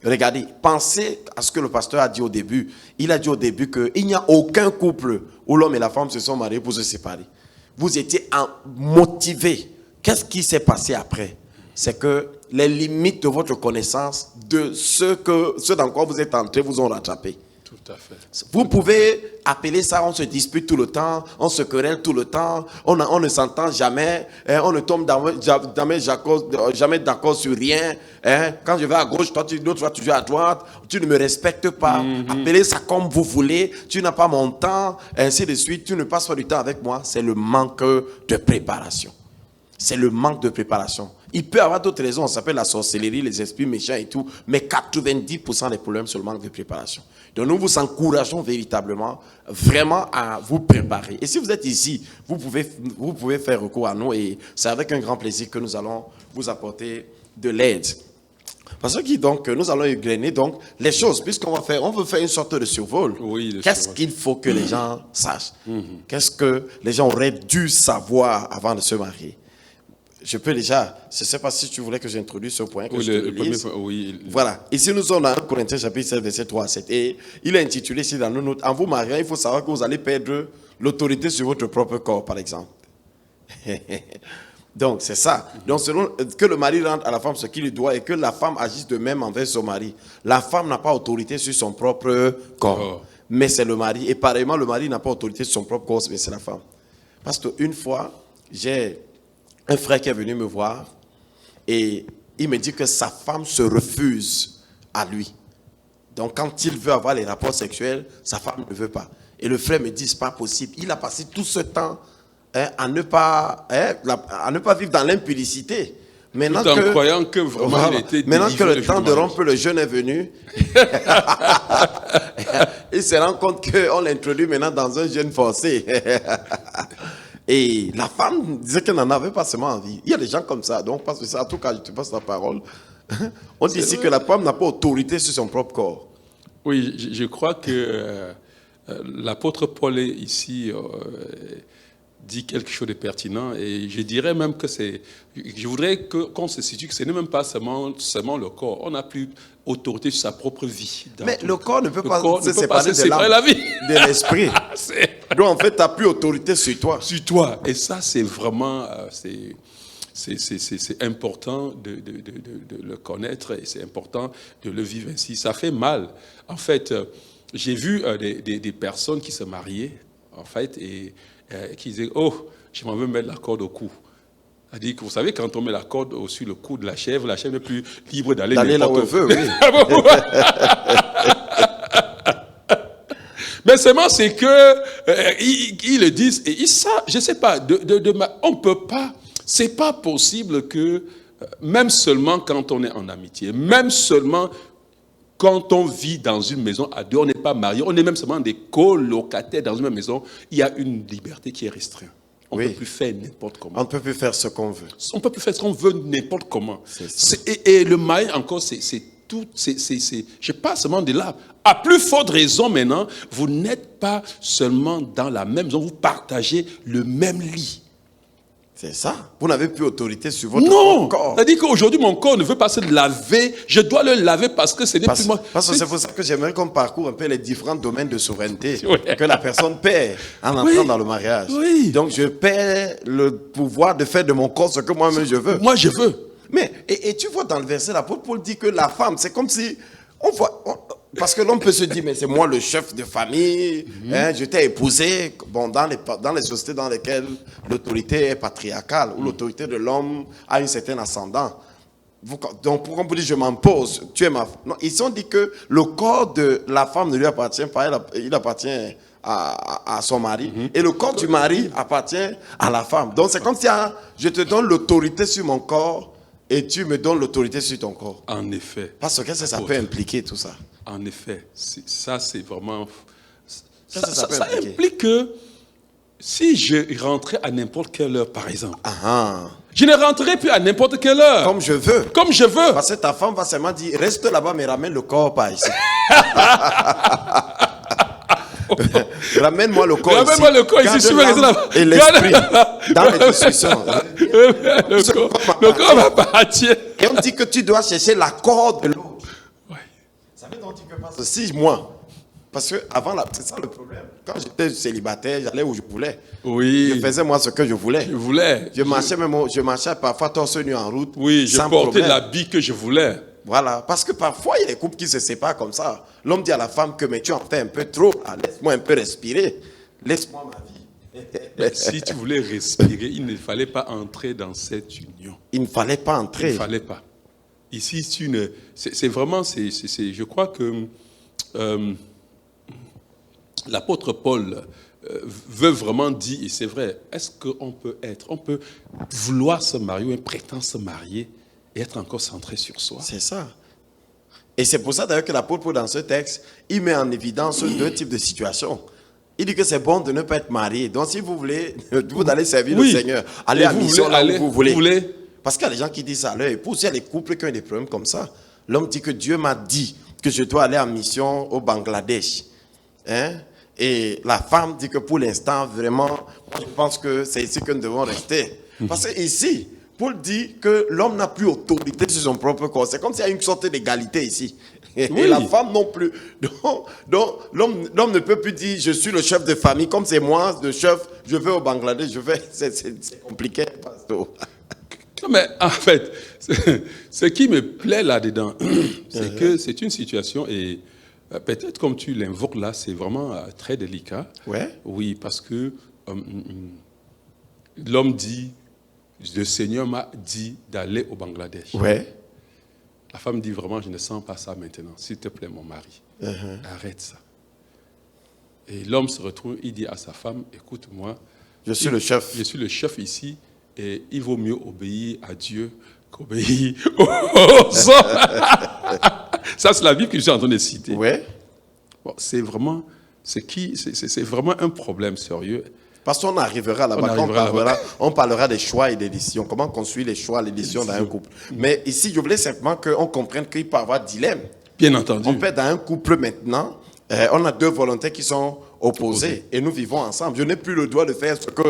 regardez, pensez à ce que le pasteur a dit au début. Il a dit au début qu'il n'y a aucun couple où l'homme et la femme se sont mariés pour se séparer. Vous étiez motivés. Qu'est-ce qui s'est passé après? C'est que les limites de votre connaissance, de ce dans quoi vous êtes entrés, vous ont rattrapé. Tout à fait. Vous pouvez appeler ça, on se dispute tout le temps, on se querelle tout le temps, on ne s'entend jamais, on ne tombe jamais d'accord sur rien. Quand je vais à gauche, toi tu vas toujours à droite, tu ne me respectes pas. Appelez ça comme vous voulez, tu n'as pas mon temps, ainsi de suite, tu ne passes pas du temps avec moi. C'est le manque de préparation. C'est le manque de préparation. Il peut y avoir d'autres raisons, ça s'appelle la sorcellerie, les esprits méchants et tout, mais 90% des problèmes, c'est le manque de préparation. Donc nous vous encourageons véritablement, vraiment à vous préparer. Et si vous êtes ici, vous pouvez faire recours à nous et c'est avec un grand plaisir que nous allons vous apporter de l'aide. Parce que donc, nous allons égrener donc les choses, puisqu'on veut faire une sorte de survol. Oui, qu'est-ce qu'il faut que les gens sachent? Qu'est-ce que les gens auraient dû savoir avant de se marier? Je peux déjà, je ne sais pas si tu voulais que j'introduise ce point, que oui, je te le lise. Oui. Voilà. Ici, nous sommes dans 1 Corinthiens chapitre 7, verset 3 à 7. Et il est intitulé ici dans nos notes, en vous mariant, il faut savoir que vous allez perdre l'autorité sur votre propre corps, par exemple. Donc, c'est ça. Donc, selon que le mari rende à la femme ce qu'il lui doit et que la femme agisse de même envers son mari. La femme n'a pas autorité sur son propre corps, mais c'est le mari. Et pareillement, le mari n'a pas autorité sur son propre corps, mais c'est la femme. Parce qu'une fois, j'ai un frère qui est venu me voir et il me dit que sa femme se refuse à lui. Donc, quand il veut avoir les rapports sexuels, sa femme ne veut pas. Et le frère me dit, c'est pas possible. Il a passé tout ce temps à ne pas vivre dans l'impudicité. Tout en croyant que vraiment il était maintenant que le temps de rompre le jeûne est venu, il se rend compte qu'on l'introduit maintenant dans un jeûne forcé. Et la femme disait qu'elle n'en avait pas seulement envie. Il y a des gens comme ça. Donc, parce que ça, en tout cas, je te passe la parole. On dit ici que la femme n'a pas autorité sur son propre corps. Oui, je crois que l'apôtre Paul est ici dit quelque chose de pertinent et je dirais même que je voudrais qu'on se situe que ce n'est même pas seulement le corps. On n'a plus autorité sur sa propre vie. Mais le corps ne peut pas se séparer de la vie, de l'esprit. Donc en fait, tu n'as plus autorité sur toi. Sur toi. Et ça, c'est vraiment, c'est important de le connaître et c'est important de le vivre ainsi. Ça fait mal. En fait, j'ai vu des personnes qui se mariaient, en fait, et qui disaient, oh, je m'en veux mettre la corde au cou. C'est-à-dire que vous savez, quand on met la corde sur le cou de la chèvre n'est plus libre d'aller là où elle veut, oui. Mais seulement c'est que ils le disent et ça, je sais pas, on peut pas, c'est pas possible que même seulement quand on est en amitié, même seulement quand on vit dans une maison à deux, on n'est pas marié, on est même seulement des colocataires dans une même maison, il y a une liberté qui est restreinte. On ne peut plus faire n'importe comment. On ne peut plus faire ce qu'on veut. On ne peut plus faire ce qu'on veut n'importe comment. Et le mariage encore, c'est tout, je pas seulement de là. À plus forte raison maintenant, vous n'êtes pas seulement dans la même zone, vous partagez le même lit. C'est ça. Vous n'avez plus autorité sur votre corps. Non. C'est-à-dire qu'aujourd'hui, mon corps ne veut pas se laver. Je dois le laver parce que ce n'est plus moi. Parce que c'est pour ça que j'aimerais qu'on parcourt un peu les différents domaines de souveraineté que la personne perd en entrant dans le mariage. Oui. Donc, je perds le pouvoir de faire de mon corps ce que moi-même je veux. Moi, je veux. Mais, et tu vois dans le verset, l'apôtre Paul dit que la femme, c'est comme si, parce que l'homme peut se dire, mais c'est moi le chef de famille, je t'ai épousé. Bon, dans les sociétés dans lesquelles l'autorité est patriarcale, où l'autorité de l'homme a une certaine ascendant. Donc, pourquoi on peut dire, je m'impose, tu es ma femme. Non, ils ont dit que le corps de la femme ne lui appartient pas, il appartient à son mari, et le corps du mari appartient à la femme. Donc, c'est comme si je te donne l'autorité sur mon corps, et tu me donnes l'autorité sur ton corps. En effet. Parce que ça peut impliquer tout ça. En effet. Ça, c'est vraiment... Ça implique que si je rentrais à n'importe quelle heure, par exemple, je ne rentrerai plus à n'importe quelle heure. Comme je veux. Comme je veux. Parce que ta femme va seulement dire, reste là-bas, mais ramène le corps pas ici. Ramène-moi le corps ici. Ramène-moi le corps ici, je vais rester là-bas. Et l'esprit, dans les discussions. Le corps va partir. Et on dit que tu dois chercher l'accord de l'autre. Ouais. Ça veut donc dire que si moi, parce que avant, c'est ça le problème. Quand j'étais célibataire, j'allais où je voulais. Oui. Je faisais moi ce que je voulais. Je marchais parfois torse nu en route. Oui, je portais l'habit que je voulais. Voilà, parce que parfois il y a des couples qui se séparent comme ça. L'homme dit à la femme que mais tu en fais un peu trop, laisse-moi un peu respirer, laisse-moi ma vie. Mais si tu voulais respirer, il ne fallait pas entrer dans cette union. Il ne fallait pas entrer. Il ne fallait pas. Ici, c'est vraiment, je crois que l'apôtre Paul veut vraiment dire, et c'est vrai, est-ce qu'on peut vouloir se marier ou prétendre se marier et être encore centré sur soi. C'est ça. Et c'est pour ça d'ailleurs que l'apôtre Paul dans ce texte, il met en évidence deux types de situations. Il dit que c'est bon de ne pas être marié. Donc si vous voulez, vous allez servir le Seigneur, allez à mission là où vous voulez. Parce qu'il y a des gens qui disent ça à leur épouse, il y a des couples qui ont des problèmes comme ça. L'homme dit que Dieu m'a dit que je dois aller en mission au Bangladesh. Et la femme dit que pour l'instant, vraiment, je pense que c'est ici que nous devons rester. Parce que ici, Paul dit que l'homme n'a plus autorité sur son propre corps. C'est comme s'il y a une sorte d'égalité ici. Et la femme non plus. Donc l'homme ne peut plus dire je suis le chef de famille. Comme c'est moi le chef, je vais au Bangladesh, c'est compliqué. Non, mais en fait, ce qui me plaît là-dedans, c'est que c'est une situation, et peut-être comme tu l'invoques là, c'est vraiment très délicat. Ouais. Oui, parce que l'homme dit, le Seigneur m'a dit d'aller au Bangladesh. Ouais. La femme dit vraiment, je ne sens pas ça maintenant. S'il te plaît, mon mari, arrête ça. Et l'homme se retrouve, il dit à sa femme, écoute-moi. Je suis le chef. Je suis le chef ici, et il vaut mieux obéir à Dieu qu'obéir aux hommes. Ça, c'est la Bible que je suis en train de citer. Ouais. Bon, c'est vraiment un problème sérieux. Parce qu'on arrivera là-bas, on parlera des choix et des décisions. Comment construire les choix et les décisions dans un couple. Mais ici, je voulais simplement qu'on comprenne qu'il peut y avoir dilemme. Bien entendu. On peut être dans un couple maintenant, on a deux volontés qui sont opposés et nous vivons ensemble. Je n'ai plus le droit de faire ce que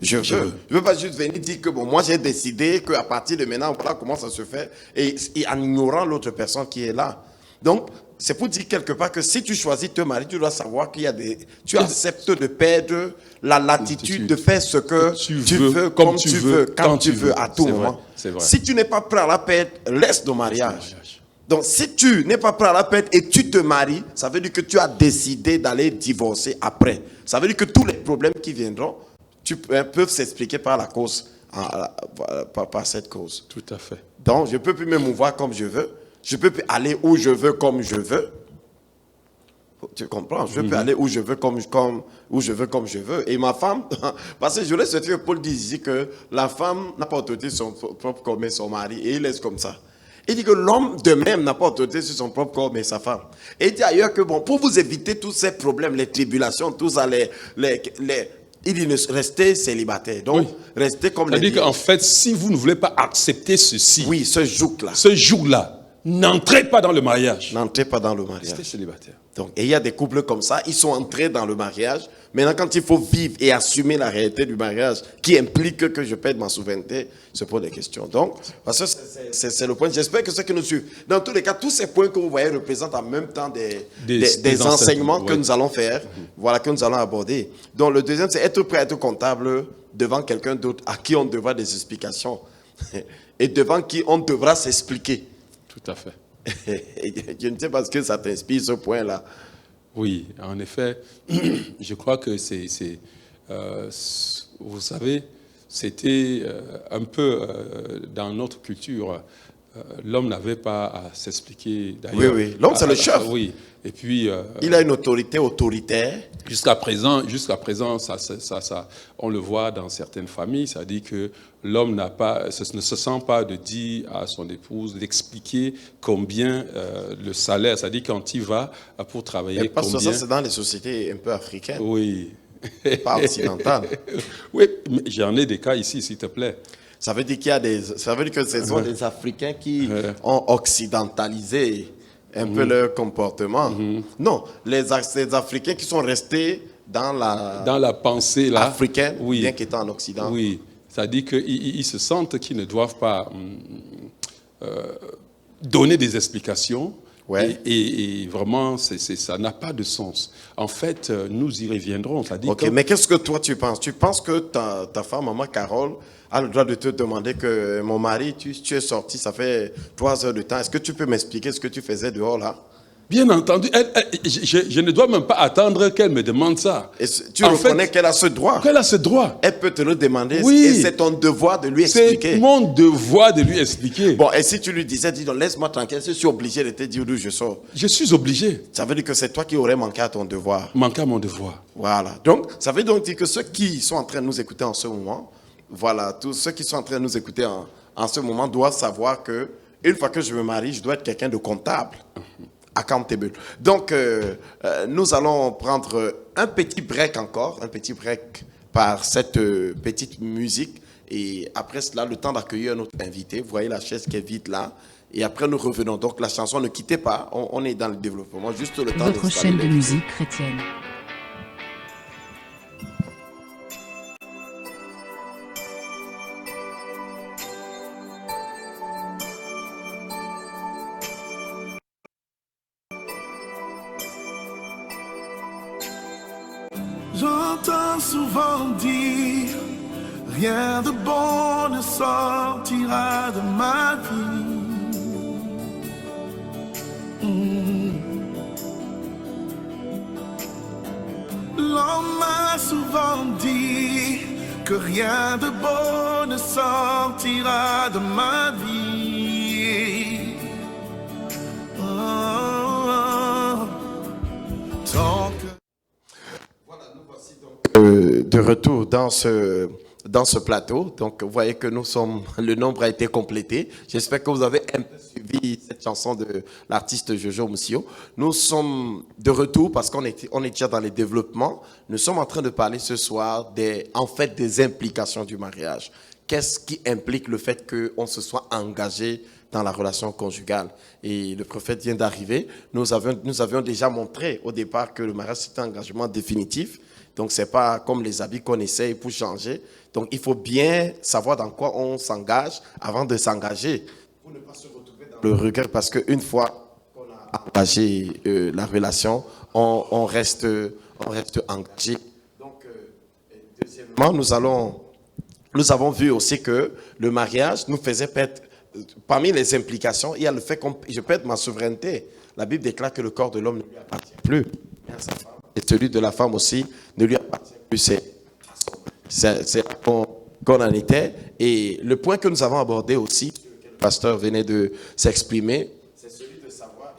je veux. Je ne veux pas juste venir dire que bon, moi j'ai décidé qu'à partir de maintenant, voilà comment ça se fait, et en ignorant l'autre personne qui est là. Donc, c'est pour dire quelque part que si tu choisis de te marier, tu dois savoir qu'il y a tu acceptes de perdre la latitude de faire ce que tu veux, comme tu veux, quand tu veux, à tout moment. C'est vrai. Si tu n'es pas prêt à la perdre, laisse le mariage. Donc, si tu n'es pas prêt à la perdre et tu te maries, ça veut dire que tu as décidé d'aller divorcer après. Ça veut dire que tous les problèmes qui viendront peuvent s'expliquer par la cause, par cette cause. Tout à fait. Donc, je ne peux plus me mouvoir comme je veux. Je peux plus aller où je veux comme je veux. Tu comprends? Je peux aller où je veux comme je veux. Et ma femme, parce que je laisse ce que Paul dit ici que la femme n'a pas autorité sur son propre corps mais son mari. Et il laisse comme ça. Il dit que l'homme de même n'a pas autorité sur son propre corps mais sa femme. Et il dit ailleurs que bon, pour vous éviter tous ces problèmes, les tribulations, tout ça, il dit restez célibataire. Donc, restez comme les. C'est-à-dire qu'en fait, si vous ne voulez pas accepter ceci, oui, ce jour-là, n'entrez pas dans le mariage. N'entrez pas dans le mariage. Restez célibataire. Donc, et il y a des couples comme ça, ils sont entrés dans le mariage. Maintenant, quand il faut vivre et assumer la réalité du mariage, qui implique que je perde ma souveraineté, se pose des questions. Donc, parce que c'est le point. J'espère que ceux qui nous suivent, dans tous les cas, tous ces points que vous voyez représentent en même temps des enseignements que nous allons faire, voilà, que nous allons aborder. Donc, le deuxième, c'est être prêt à être comptable devant quelqu'un d'autre à qui on devra des explications et devant qui on devra s'expliquer. Tout à fait. Je ne sais pas ce que ça t'inspire, ce point-là. Oui, en effet, je crois que vous savez, c'était un peu dans notre culture, l'homme n'avait pas à s'expliquer d'ailleurs. Oui, l'homme c'est le chef. Oui, et puis... il a une autorité autoritaire. Jusqu'à présent, ça, on le voit dans certaines familles, ça dit que l'homme ne se sent pas de dire à son épouse, d'expliquer combien le salaire, ça dit quand il va pour travailler. Mais parce que combien... ça, c'est dans les sociétés un peu africaines. Oui. Pas occidentales. Oui, mais j'en ai des cas ici, s'il te plaît. Ça veut dire ça veut dire que ce sont des Africains qui ont occidentalisé un peu leur comportement. Non, ces Africains qui sont restés dans la pensée là, africaine, bien qu'étant en Occident. Oui, c'est-à-dire qu'ils se sentent qu'ils ne doivent pas donner des explications. Ouais. Et vraiment, ça n'a pas de sens. En fait, nous y reviendrons. Ok, mais qu'est-ce que toi tu penses? Tu penses que ta femme, maman Carole, a le droit de te demander que mon mari, tu es sorti, ça fait 3 heures de temps. Est-ce que tu peux m'expliquer ce que tu faisais dehors là? Bien entendu, je ne dois même pas attendre qu'elle me demande ça. Et tu reconnais qu'elle a ce droit? Qu'elle a ce droit. Elle peut te le demander. Oui. Et c'est ton devoir de lui expliquer. C'est mon devoir de lui expliquer. Bon, et si tu lui disais, dis donc, laisse-moi tranquille, je suis obligé de te dire d'où je sors. Je suis obligé. Ça veut dire que c'est toi qui aurais manqué à ton devoir. Manqué à mon devoir. Voilà. Donc, ça veut donc dire que ceux qui sont en train de nous écouter en ce moment, voilà, tous ceux qui sont en train de nous écouter en ce moment doivent savoir que une fois que je me marie, je dois être quelqu'un de comptable. Accountable. Donc, nous allons prendre un petit break encore, un petit break par cette petite musique. Et après cela, le temps d'accueillir notre invité. Vous voyez la chaise qui est vide là. Et après, nous revenons. Donc, la chanson, ne quittez pas. On est dans le développement. Juste le temps de... Votre chaîne de musique chrétienne. J'entends souvent dire, rien de bon ne sortira de ma vie. L'homme m'a souvent dit que rien de bon ne sortira de ma vie. Tant que de retour dans ce plateau. Donc, vous voyez que le nombre a été complété. J'espère que vous avez un peu suivi cette chanson de l'artiste Jojo Moussio. Nous sommes de retour parce qu'on est déjà dans les développements. Nous sommes en train de parler ce soir des implications du mariage. Qu'est-ce qui implique le fait qu'on se soit engagé dans la relation conjugale. Et le prophète vient d'arriver. Nous avions déjà montré au départ que le mariage, c'est un engagement définitif. Donc, ce n'est pas comme les habits qu'on essaye pour changer. Donc, il faut bien savoir dans quoi on s'engage avant de s'engager. Pour ne pas se retrouver dans le regret, parce qu'une fois qu'on a engagé la relation, on reste engagé. Donc, deuxièmement, nous avons vu aussi que le mariage nous faisait perdre, parmi les implications, il y a le fait que je perds ma souveraineté. La Bible déclare que le corps de l'homme ne lui appartient plus. Et celui de la femme aussi ne lui appartient plus. C'est qu'on en était. Et le point que nous avons abordé aussi, le pasteur venait de s'exprimer, c'est celui de savoir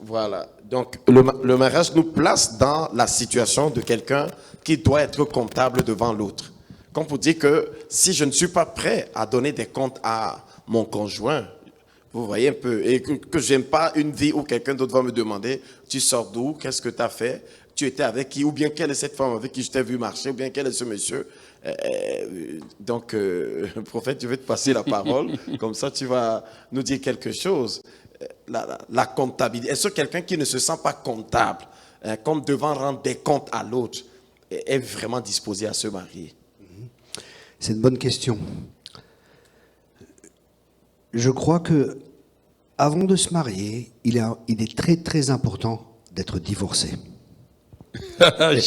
voilà. Donc, le mariage nous place dans la situation de quelqu'un qui doit être comptable devant l'autre. Comme pour dire que si je ne suis pas prêt à donner des comptes à mon conjoint, vous voyez un peu, et que je n'aime pas une vie où quelqu'un d'autre va me demander, tu sors d'où, qu'est-ce que tu as fait, tu étais avec qui, ou bien quelle est cette femme avec qui je t'ai vu marcher, ou bien quel est ce monsieur. Donc, le prophète, je vais te passer la parole, comme ça tu vas nous dire quelque chose. La comptabilité. Est-ce que quelqu'un qui ne se sent pas comptable, comme devant rendre des comptes à l'autre, est vraiment disposé à se marier? C'est une bonne question. Je crois que avant de se marier, il est très très important d'être divorcé. Et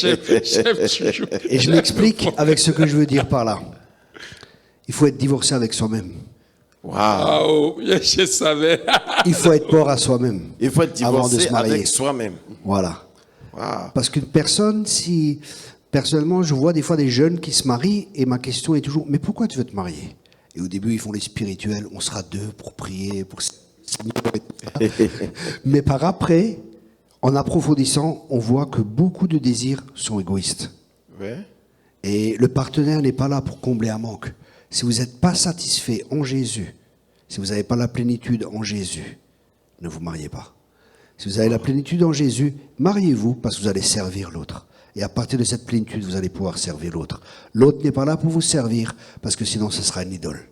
je m'explique avec ce que je veux dire par là. Il faut être divorcé avec soi-même. Waouh, je savais. Il faut être mort à soi-même. Il faut être avant de divorcé se marier. avec soi-même. Voilà. Wow. Parce qu'une personne, personnellement, je vois des fois des jeunes qui se marient et ma question est toujours, mais pourquoi tu veux te marier? Et au début, ils font les spirituels, on sera deux pour prier, pour mais par après, en approfondissant, on voit que beaucoup de désirs sont égoïstes. Ouais. Et le partenaire n'est pas là pour combler un manque. Si vous n'êtes pas satisfait en Jésus, si vous n'avez pas la plénitude en Jésus, ne vous mariez pas. Si vous avez la plénitude en Jésus, mariez-vous parce que vous allez servir l'autre. Et à partir de cette plénitude, vous allez pouvoir servir l'autre. L'autre n'est pas là pour vous servir parce que sinon ce sera une idole.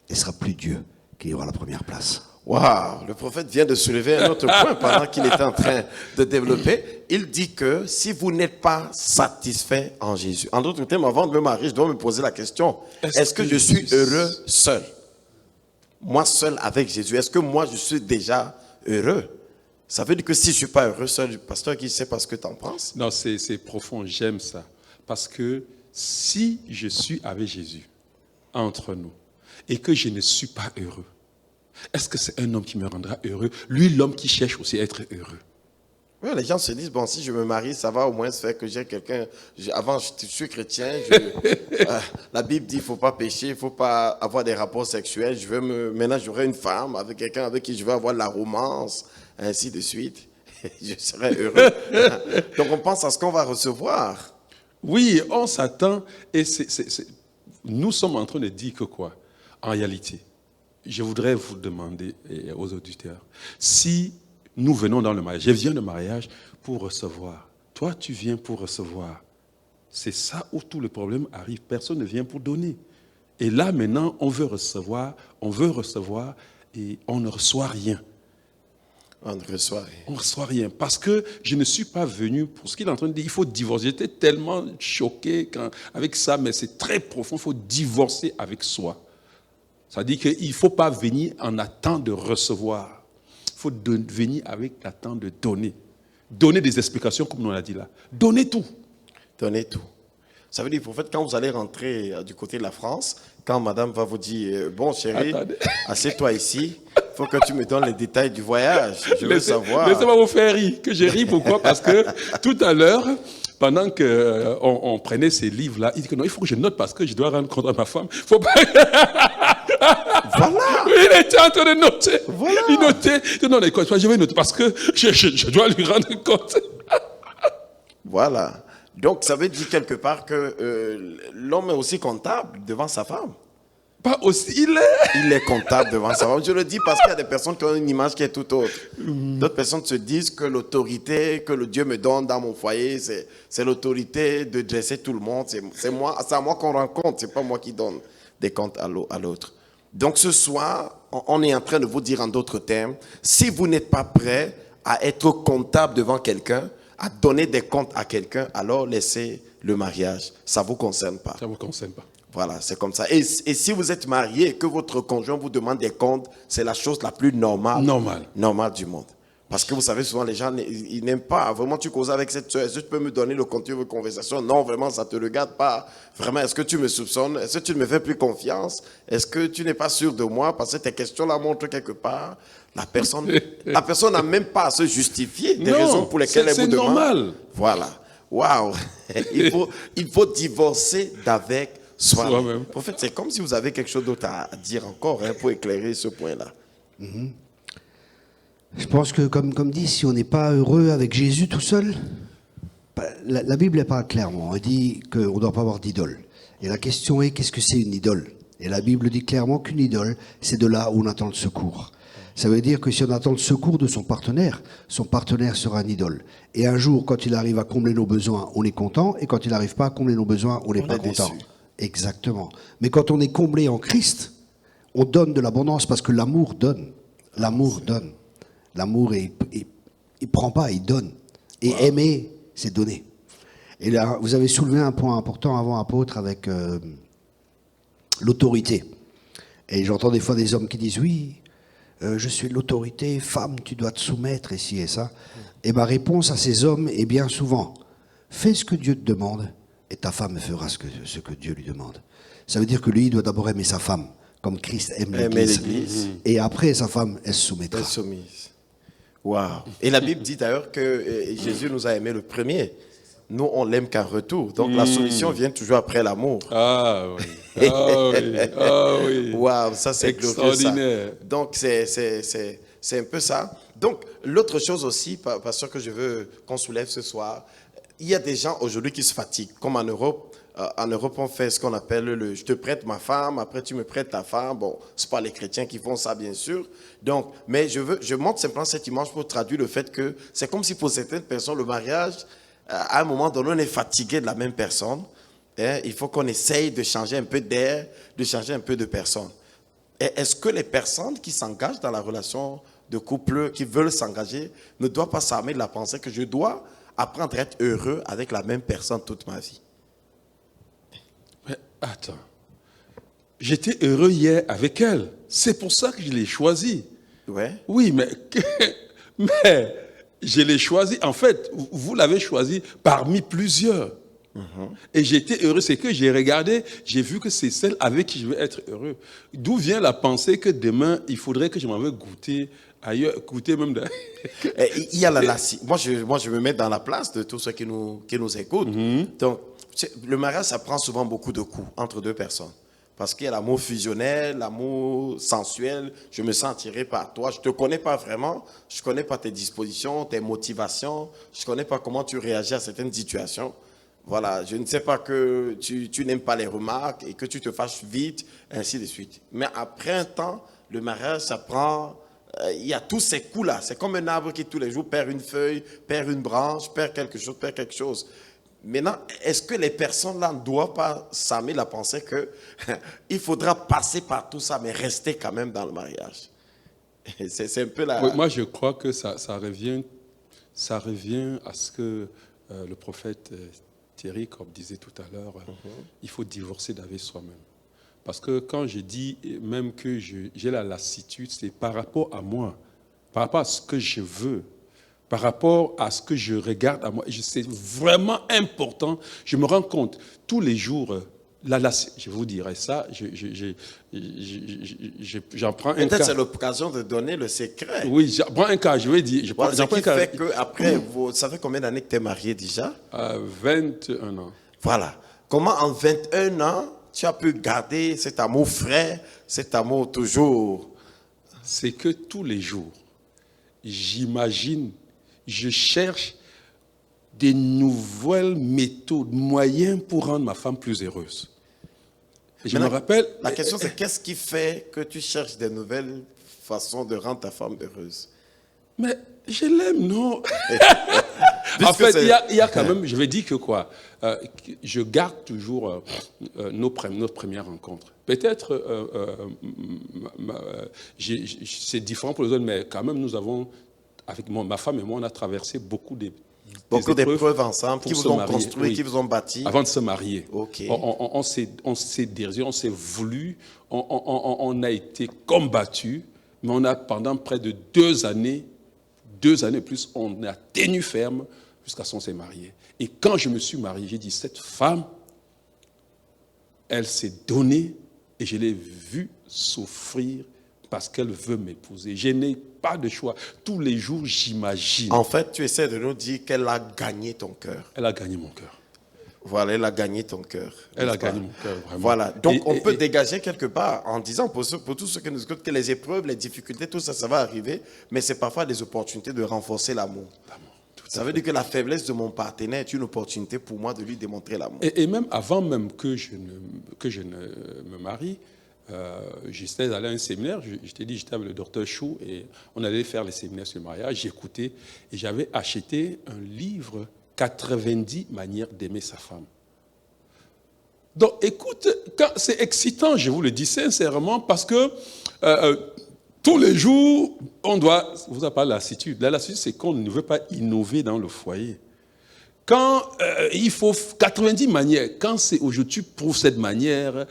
Et ce sera plus Dieu qui aura la première place. Waouh, le prophète vient de soulever un autre point pendant qu'il est en train de développer. Il dit que si vous n'êtes pas satisfait en Jésus, en d'autres termes, avant de me marier, je dois me poser la question, est-ce que je suis heureux seul? Moi seul avec Jésus, est-ce que moi je suis déjà heureux? Ça veut dire que si je ne suis pas heureux seul, pasteur, qui sait pas ce que tu en penses? Non, c'est profond, j'aime ça. Parce que si je suis avec Jésus, entre nous, et que je ne suis pas heureux, est-ce que c'est un homme qui me rendra heureux? Lui, l'homme qui cherche aussi à être heureux. Oui, les gens se disent, bon, si je me marie, ça va au moins se faire que j'ai quelqu'un... Avant, je suis chrétien, la Bible dit, il ne faut pas pécher, il ne faut pas avoir des rapports sexuels. Maintenant, j'aurai une femme, avec quelqu'un avec qui je vais avoir la romance, ainsi de suite. Je serai heureux. Donc, on pense à ce qu'on va recevoir. Oui, on s'attend, et nous sommes en train de dire que quoi? En réalité, je voudrais vous demander aux auditeurs, si nous venons dans le mariage, je viens de mariage pour recevoir. Toi, tu viens pour recevoir. C'est ça où tout le problème arrive. Personne ne vient pour donner. Et là, maintenant, on veut recevoir et on ne reçoit rien. On ne reçoit rien. On ne reçoit rien. Parce que je ne suis pas venu pour ce qu'il est en train de dire. Il faut divorcer. J'étais tellement choqué avec ça, mais c'est très profond. Il faut divorcer avec soi. Ça dit qu'il ne faut pas venir en attente de recevoir. Il faut venir avec l'attente de donner. Donner des explications, comme on l'a dit là. Donner tout. Donner tout. Ça veut dire, prophète, quand vous allez rentrer du côté de la France, quand madame va vous dire, bon chérie, assieds-toi ici, il faut que tu me donnes les détails du voyage. Je veux savoir. Laissez-moi vous faire rire. Que j'ai ri, pourquoi? Parce que tout à l'heure, pendant qu'on prenait ces livres-là, il dit que non, il faut que je note parce que je dois rendre compte à ma femme. Faut pas... Voilà. Il était en train de noter. Voilà. Il notait. Non, je vais noter parce que je dois lui rendre compte. Voilà. Donc, ça veut dire quelque part que l'homme est aussi comptable devant sa femme. Pas aussi, il est comptable devant sa femme. Je le dis parce qu'il y a des personnes qui ont une image qui est tout autre. D'autres personnes se disent que l'autorité que le Dieu me donne dans mon foyer, c'est l'autorité de dresser tout le monde. C'est à moi qu'on rend compte, c'est pas moi qui donne. des comptes à l'autre. Donc ce soir, on est en train de vous dire en d'autres termes, si vous n'êtes pas prêt à être comptable devant quelqu'un, à donner des comptes à quelqu'un, alors laissez le mariage. Ça ne vous concerne pas. Ça ne vous concerne pas. Voilà, c'est comme ça. Et si vous êtes marié et que votre conjoint vous demande des comptes, c'est la chose la plus normale du monde. Parce que vous savez, souvent les gens, ils n'aiment pas. Vraiment, tu causes avec cette soeur, est-ce que tu peux me donner le contenu de votre conversation? Non, vraiment, ça ne te regarde pas. Vraiment, est-ce que tu me soupçonnes? Est-ce que tu ne me fais plus confiance? Est-ce que tu n'es pas sûr de moi? Parce que tes questions-là montrent quelque part. La personne n'a même pas à se justifier des raisons pour lesquelles elle vous demande. C'est normal. Voilà. Waouh. Il faut divorcer d'avec soi-même. En fait, c'est comme si vous avez quelque chose d'autre à dire encore pour éclairer ce point-là. Je pense que, comme dit, si on n'est pas heureux avec Jésus tout seul, la Bible n'est pas clairement. Elle dit qu'on ne doit pas avoir d'idole. Et la question est, qu'est-ce que c'est une idole? Et la Bible dit clairement qu'une idole, c'est de là où on attend le secours. Ça veut dire que si on attend le secours de son partenaire sera une idole. Et un jour, quand il arrive à combler nos besoins, on est content. Et quand il n'arrive pas à combler nos besoins, on n'est pas content. Déçu. Exactement. Mais quand on est comblé en Christ, on donne de l'abondance parce que l'amour donne. L'amour donne. L'amour, il prend pas, il donne. Et aimer, c'est donner. Et là, vous avez soulevé un point important avant, apôtre, avec l'autorité. Et j'entends des fois des hommes qui disent, oui, je suis l'autorité, femme, tu dois te soumettre, et ci et ça. Et ma réponse à ces hommes est bien souvent, fais ce que Dieu te demande, et ta femme fera ce que Dieu lui demande. Ça veut dire que lui, il doit d'abord aimer sa femme, comme Christ aime l'Église. Et après, sa femme, elle se soumettra. Elle soumise. Waouh. Et la Bible dit d'ailleurs que Jésus nous a aimé le premier. Nous, on l'aime qu'en retour. Donc, la soumission vient toujours après l'amour. Ah oui. Ah oui. Ah oui. Waouh, ça c'est extraordinaire. Glorieux, ça. Donc, c'est un peu ça. Donc, l'autre chose aussi, pasteur, que je veux qu'on soulève ce soir, il y a des gens aujourd'hui qui se fatiguent. Comme en Europe, on fait ce qu'on appelle le « je te prête ma femme, après tu me prêtes ta femme ». Bon, ce n'est pas les chrétiens qui font ça, bien sûr. Donc, mais je montre simplement cette image pour traduire le fait que c'est comme si pour certaines personnes, le mariage, à un moment donné, on est fatigué de la même personne. Il faut qu'on essaye de changer un peu d'air, de changer un peu de personne. Est-ce que les personnes qui s'engagent dans la relation de couple, qui veulent s'engager, ne doivent pas s'armer de la pensée que je dois apprendre à être heureux avec la même personne toute ma vie? Mais attends, j'étais heureux hier avec elle. C'est pour ça que je l'ai choisie. Ouais. Oui, mais je l'ai choisi. En fait, vous l'avez choisi parmi plusieurs. Et j'étais heureux. C'est que j'ai regardé, j'ai vu que c'est celle avec qui je vais être heureux. D'où vient la pensée que demain, il faudrait que je m'en vais goûter ailleurs, goûter même de... Il y a moi, je me mets dans la place de tous ceux qui nous écoutent. Donc, le mariage, ça prend souvent beaucoup de coups entre deux personnes. Parce qu'il y a l'amour fusionnel, l'amour sensuel. Je me sens attiré par toi. Je ne te connais pas vraiment. Je ne connais pas tes dispositions, tes motivations. Je ne connais pas comment tu réagis à certaines situations. Voilà, je ne sais pas que tu n'aimes pas les remarques et que tu te fâches vite, ainsi de suite. Mais après un temps, le mariage, ça prend... il y a tous ces coups-là. C'est comme un arbre qui tous les jours perd une feuille, perd une branche, perd quelque chose. Maintenant, est-ce que les personnes-là ne doivent pas s'armer la pensée qu'il faudra passer par tout ça, mais rester quand même dans le mariage? C'est un peu la... Oui, moi, je crois que ça revient à ce que le prophète Thierry, comme disait tout à l'heure, il faut divorcer d'avec soi-même. Parce que quand je dis même que j'ai la lassitude, c'est par rapport à moi, par rapport à ce que je veux, par rapport à ce que je regarde à moi. C'est vraiment important. Je me rends compte tous les jours, je vous dirai ça, j'en prends un cas. Peut-être c'est l'occasion de donner le secret. Oui, j'en prends un cas, je vais dire. J'en prends un cas. Fait qu'après, ça fait combien d'années que tu es marié déjà? 21 ans. Voilà. Comment en 21 ans, tu as pu garder cet amour frais, cet amour toujours? C'est que tous les jours, j'imagine, je cherche des nouvelles méthodes, moyens pour rendre ma femme plus heureuse. Et je me rappelle... La question, c'est qu'est-ce qui fait que tu cherches des nouvelles façons de rendre ta femme heureuse? Mais je l'aime, non? En fait, il y a quand même, je vais dire que quoi, je garde toujours notre première rencontre. Peut-être, c'est différent pour les autres, mais quand même, nous avons, avec ma femme et moi, on a traversé beaucoup d'épreuves ensemble, qui vous ont marier, construit, oui, qui vous ont bâti. avant de se marier. Ok. On s'est désiré, on s'est voulu, on a été combattus, mais on a, pendant près de 2 années plus, on a tenu ferme jusqu'à ce qu'on s'est marié. Et quand je me suis marié, j'ai dit, cette femme, elle s'est donnée et je l'ai vue souffrir parce qu'elle veut m'épouser. Je n'ai pas de choix. Tous les jours, j'imagine. En fait, tu essaies de nous dire qu'elle a gagné ton cœur. Elle a gagné mon cœur. Voilà, elle a gagné ton cœur. Elle a gagné mon cœur, vraiment. Voilà, donc on peut dégager quelque part en disant pour tous ceux qui nous écoutent que les épreuves, les difficultés, tout ça, ça va arriver, mais c'est parfois des opportunités de renforcer l'amour. Ça veut dire que la faiblesse de mon partenaire est une opportunité pour moi de lui démontrer l'amour. Et même avant même que je ne me marie, j'étais allé à un séminaire, je t'ai dit, j'étais avec le docteur Chou et on allait faire les séminaires sur le mariage, j'écoutais et j'avais acheté un livre 90 manières d'aimer sa femme. Donc écoute, c'est excitant, je vous le dis sincèrement, parce que tous les jours, on doit, vous avez parlé de lassitude. La lassitude, c'est qu'on ne veut pas innover dans le foyer. Quand il faut 90 manières, quand c'est aujourd'hui tu prouves cette manière,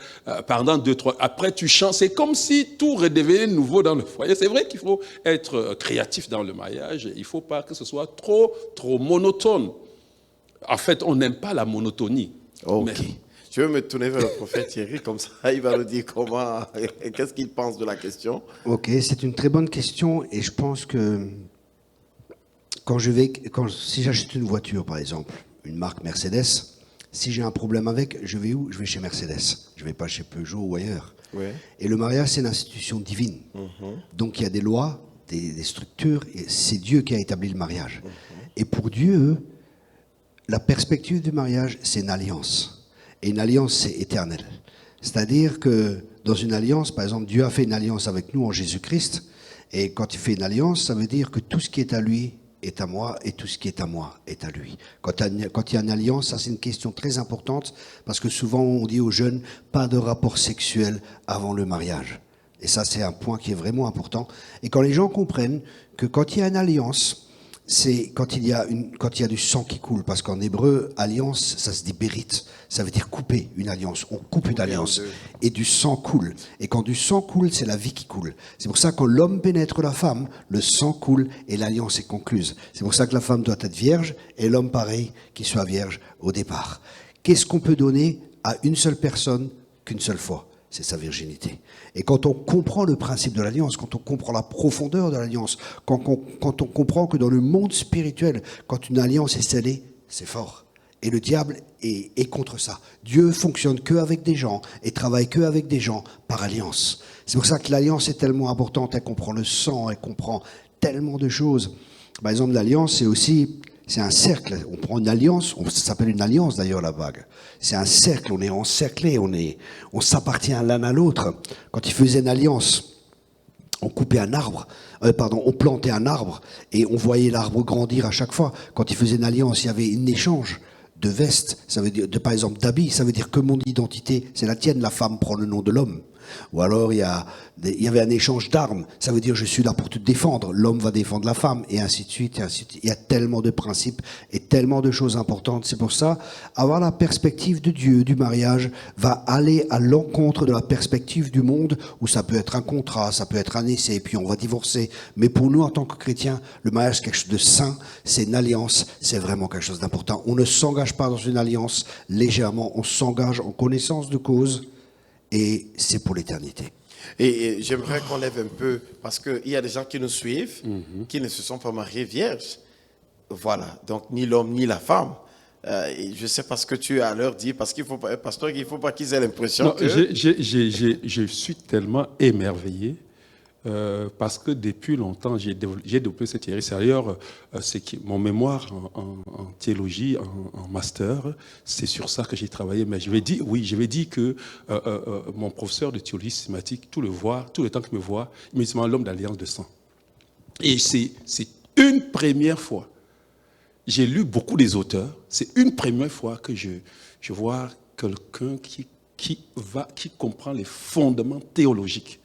pendant 2-3, après tu changes, c'est comme si tout redevenait nouveau dans le foyer. C'est vrai qu'il faut être créatif dans le mariage, il ne faut pas que ce soit trop monotone. En fait, on n'aime pas la monotonie. Ok. Mais, je veux me tourner vers le prophète Thierry, comme ça il va nous dire comment, qu'est-ce qu'il pense de la question. Ok, c'est une très bonne question et je pense que si j'achète une voiture, par exemple, une marque Mercedes, si j'ai un problème avec, je vais où? Je vais chez Mercedes. Je ne vais pas chez Peugeot ou ailleurs. Ouais. Et le mariage, c'est une institution divine. Donc il y a des lois, des structures, et c'est Dieu qui a établi le mariage. Et pour Dieu, la perspective du mariage, c'est une alliance. Et une alliance, c'est éternel. C'est-à-dire que dans une alliance, par exemple, Dieu a fait une alliance avec nous en Jésus-Christ. Et quand il fait une alliance, ça veut dire que tout ce qui est à lui est à moi et tout ce qui est à moi est à lui. Quand il y a une alliance, ça c'est une question très importante parce que souvent on dit aux jeunes, pas de rapport sexuel avant le mariage. Et ça c'est un point qui est vraiment important. Et quand les gens comprennent que quand il y a une alliance, c'est quand il y a du sang qui coule, parce qu'en hébreu, alliance, ça se dit bérit, ça veut dire couper une alliance. On coupe une alliance et du sang coule. Et quand du sang coule, c'est la vie qui coule. C'est pour ça que quand l'homme pénètre la femme, le sang coule et l'alliance est concluse. C'est pour ça que la femme doit être vierge et l'homme pareil, qu'il soit vierge au départ. Qu'est-ce qu'on peut donner à une seule personne qu'une seule fois? C'est sa virginité. Et quand on comprend le principe de l'alliance, quand on comprend la profondeur de l'alliance, quand on comprend que dans le monde spirituel, quand une alliance est scellée, c'est fort. Et le diable est contre ça. Dieu fonctionne que avec des gens et travaille que avec des gens par alliance. C'est pour ça que l'alliance est tellement importante. Elle comprend le sang, elle comprend tellement de choses. Par exemple, l'alliance, c'est un cercle. On prend une alliance, ça s'appelle une alliance d'ailleurs, la bague. C'est un cercle, on est encerclé, on s'appartient l'un à l'autre. Quand ils faisaient une alliance, on coupait un arbre, on plantait un arbre et on voyait l'arbre grandir à chaque fois. Quand ils faisaient une alliance, il y avait un échange de vestes, ça veut dire, par exemple d'habits, ça veut dire que mon identité, c'est la tienne, la femme prend le nom de l'homme. Ou alors il y avait un échange d'armes, ça veut dire je suis là pour te défendre, l'homme va défendre la femme, et ainsi de suite, et ainsi de suite. Il y a tellement de principes et tellement de choses importantes. C'est pour ça, avoir la perspective de Dieu, du mariage, va aller à l'encontre de la perspective du monde, où ça peut être un contrat, ça peut être un essai, et puis on va divorcer. Mais pour nous, en tant que chrétiens, le mariage, c'est quelque chose de saint, c'est une alliance, c'est vraiment quelque chose d'important. On ne s'engage pas dans une alliance légèrement, on s'engage en connaissance de cause, et c'est pour l'éternité. Et j'aimerais qu'on lève un peu, parce qu'il y a des gens qui nous suivent, qui ne se sont pas mariés vierges. Voilà, donc ni l'homme ni la femme. Et je sais pas ce que tu as à leur dire, parce qu'il faut pas, pasteur, il faut pas qu'ils aient l'impression que... Je suis tellement émerveillé, parce que depuis longtemps, j'ai développé cette théorie. C'est d'ailleurs mon mémoire en théologie, en master, c'est sur ça que j'ai travaillé. Mais je vais dire que mon professeur de théologie systématique, tout le temps qu'il me voit, il me dit l'homme d'alliance de sang. Et c'est une première fois j'ai lu beaucoup des auteurs. C'est une première fois que je vois quelqu'un qui comprend les fondements théologiques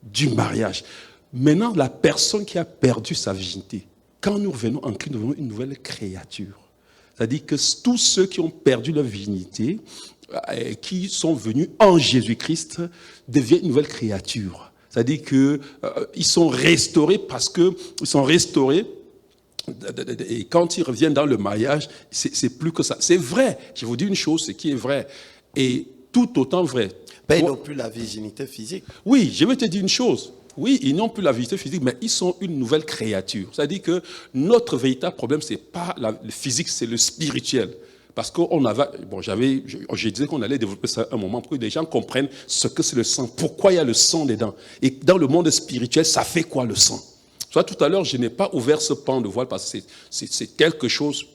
du mariage. Maintenant, la personne qui a perdu sa virginité, quand nous revenons en Christ, nous devenons une nouvelle créature. C'est-à-dire que tous ceux qui ont perdu leur virginité, qui sont venus en Jésus-Christ, deviennent une nouvelle créature. C'est-à-dire qu'ils sont restaurés parce qu'ils sont restaurés. Et quand ils reviennent dans le mariage, c'est plus que ça. C'est vrai. Je vous dis une chose, ce qui est vrai. Et tout autant vrai. Ben, ils n'ont plus la virginité physique. Oui, je vais te dire une chose. Oui, ils n'ont plus la virginité physique, mais ils sont une nouvelle créature. C'est-à-dire que notre véritable problème, ce n'est pas le physique, c'est le spirituel. Parce qu'on avait, je disais qu'on allait développer ça un moment pour que les gens comprennent ce que c'est le sang, pourquoi il y a le sang dedans. Et dans le monde spirituel, ça fait quoi le sang? Soit tout à l'heure, je n'ai pas ouvert ce pan de voile parce que c'est quelque chose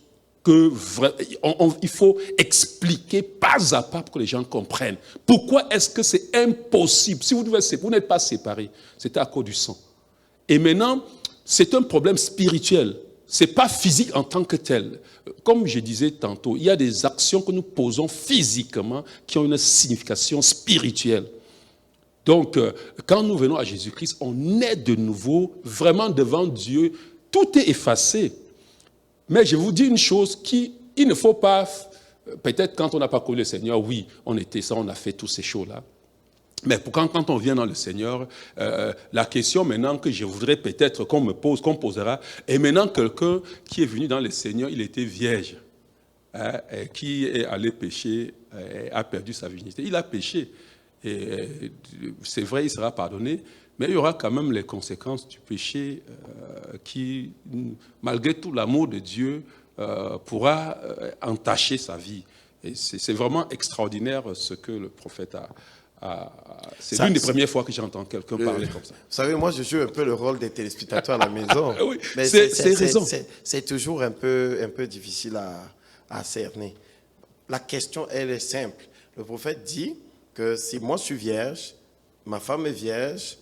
il faut expliquer pas à pas pour que les gens comprennent. Pourquoi est-ce que c'est impossible? Si vous n'êtes pas séparés, c'était à cause du sang. Et maintenant, c'est un problème spirituel. Ce n'est pas physique en tant que tel. Comme je disais tantôt, il y a des actions que nous posons physiquement qui ont une signification spirituelle. Donc, quand nous venons à Jésus-Christ, on est de nouveau vraiment devant Dieu. Tout est effacé. Mais je vous dis une chose, il ne faut pas, peut-être quand on n'a pas connu le Seigneur, oui, on était ça, on a fait tous ces choses-là. Mais quand on vient dans le Seigneur, la question maintenant que je voudrais peut-être qu'on posera, est maintenant quelqu'un qui est venu dans le Seigneur, il était vierge, qui est allé pécher, a perdu sa virginité. Il a péché. Et c'est vrai, il sera pardonné, mais il y aura quand même les conséquences du péché qui, malgré tout l'amour de Dieu, pourra entacher sa vie. Et c'est vraiment extraordinaire ce que le prophète c'est l'une des premières fois que j'entends quelqu'un parler comme ça. Vous savez, moi, je joue un peu le rôle des téléspectateurs à la maison. Oui, mais c'est toujours un peu difficile à cerner. La question, elle est simple. Le prophète dit que si moi je suis vierge, ma femme est vierge,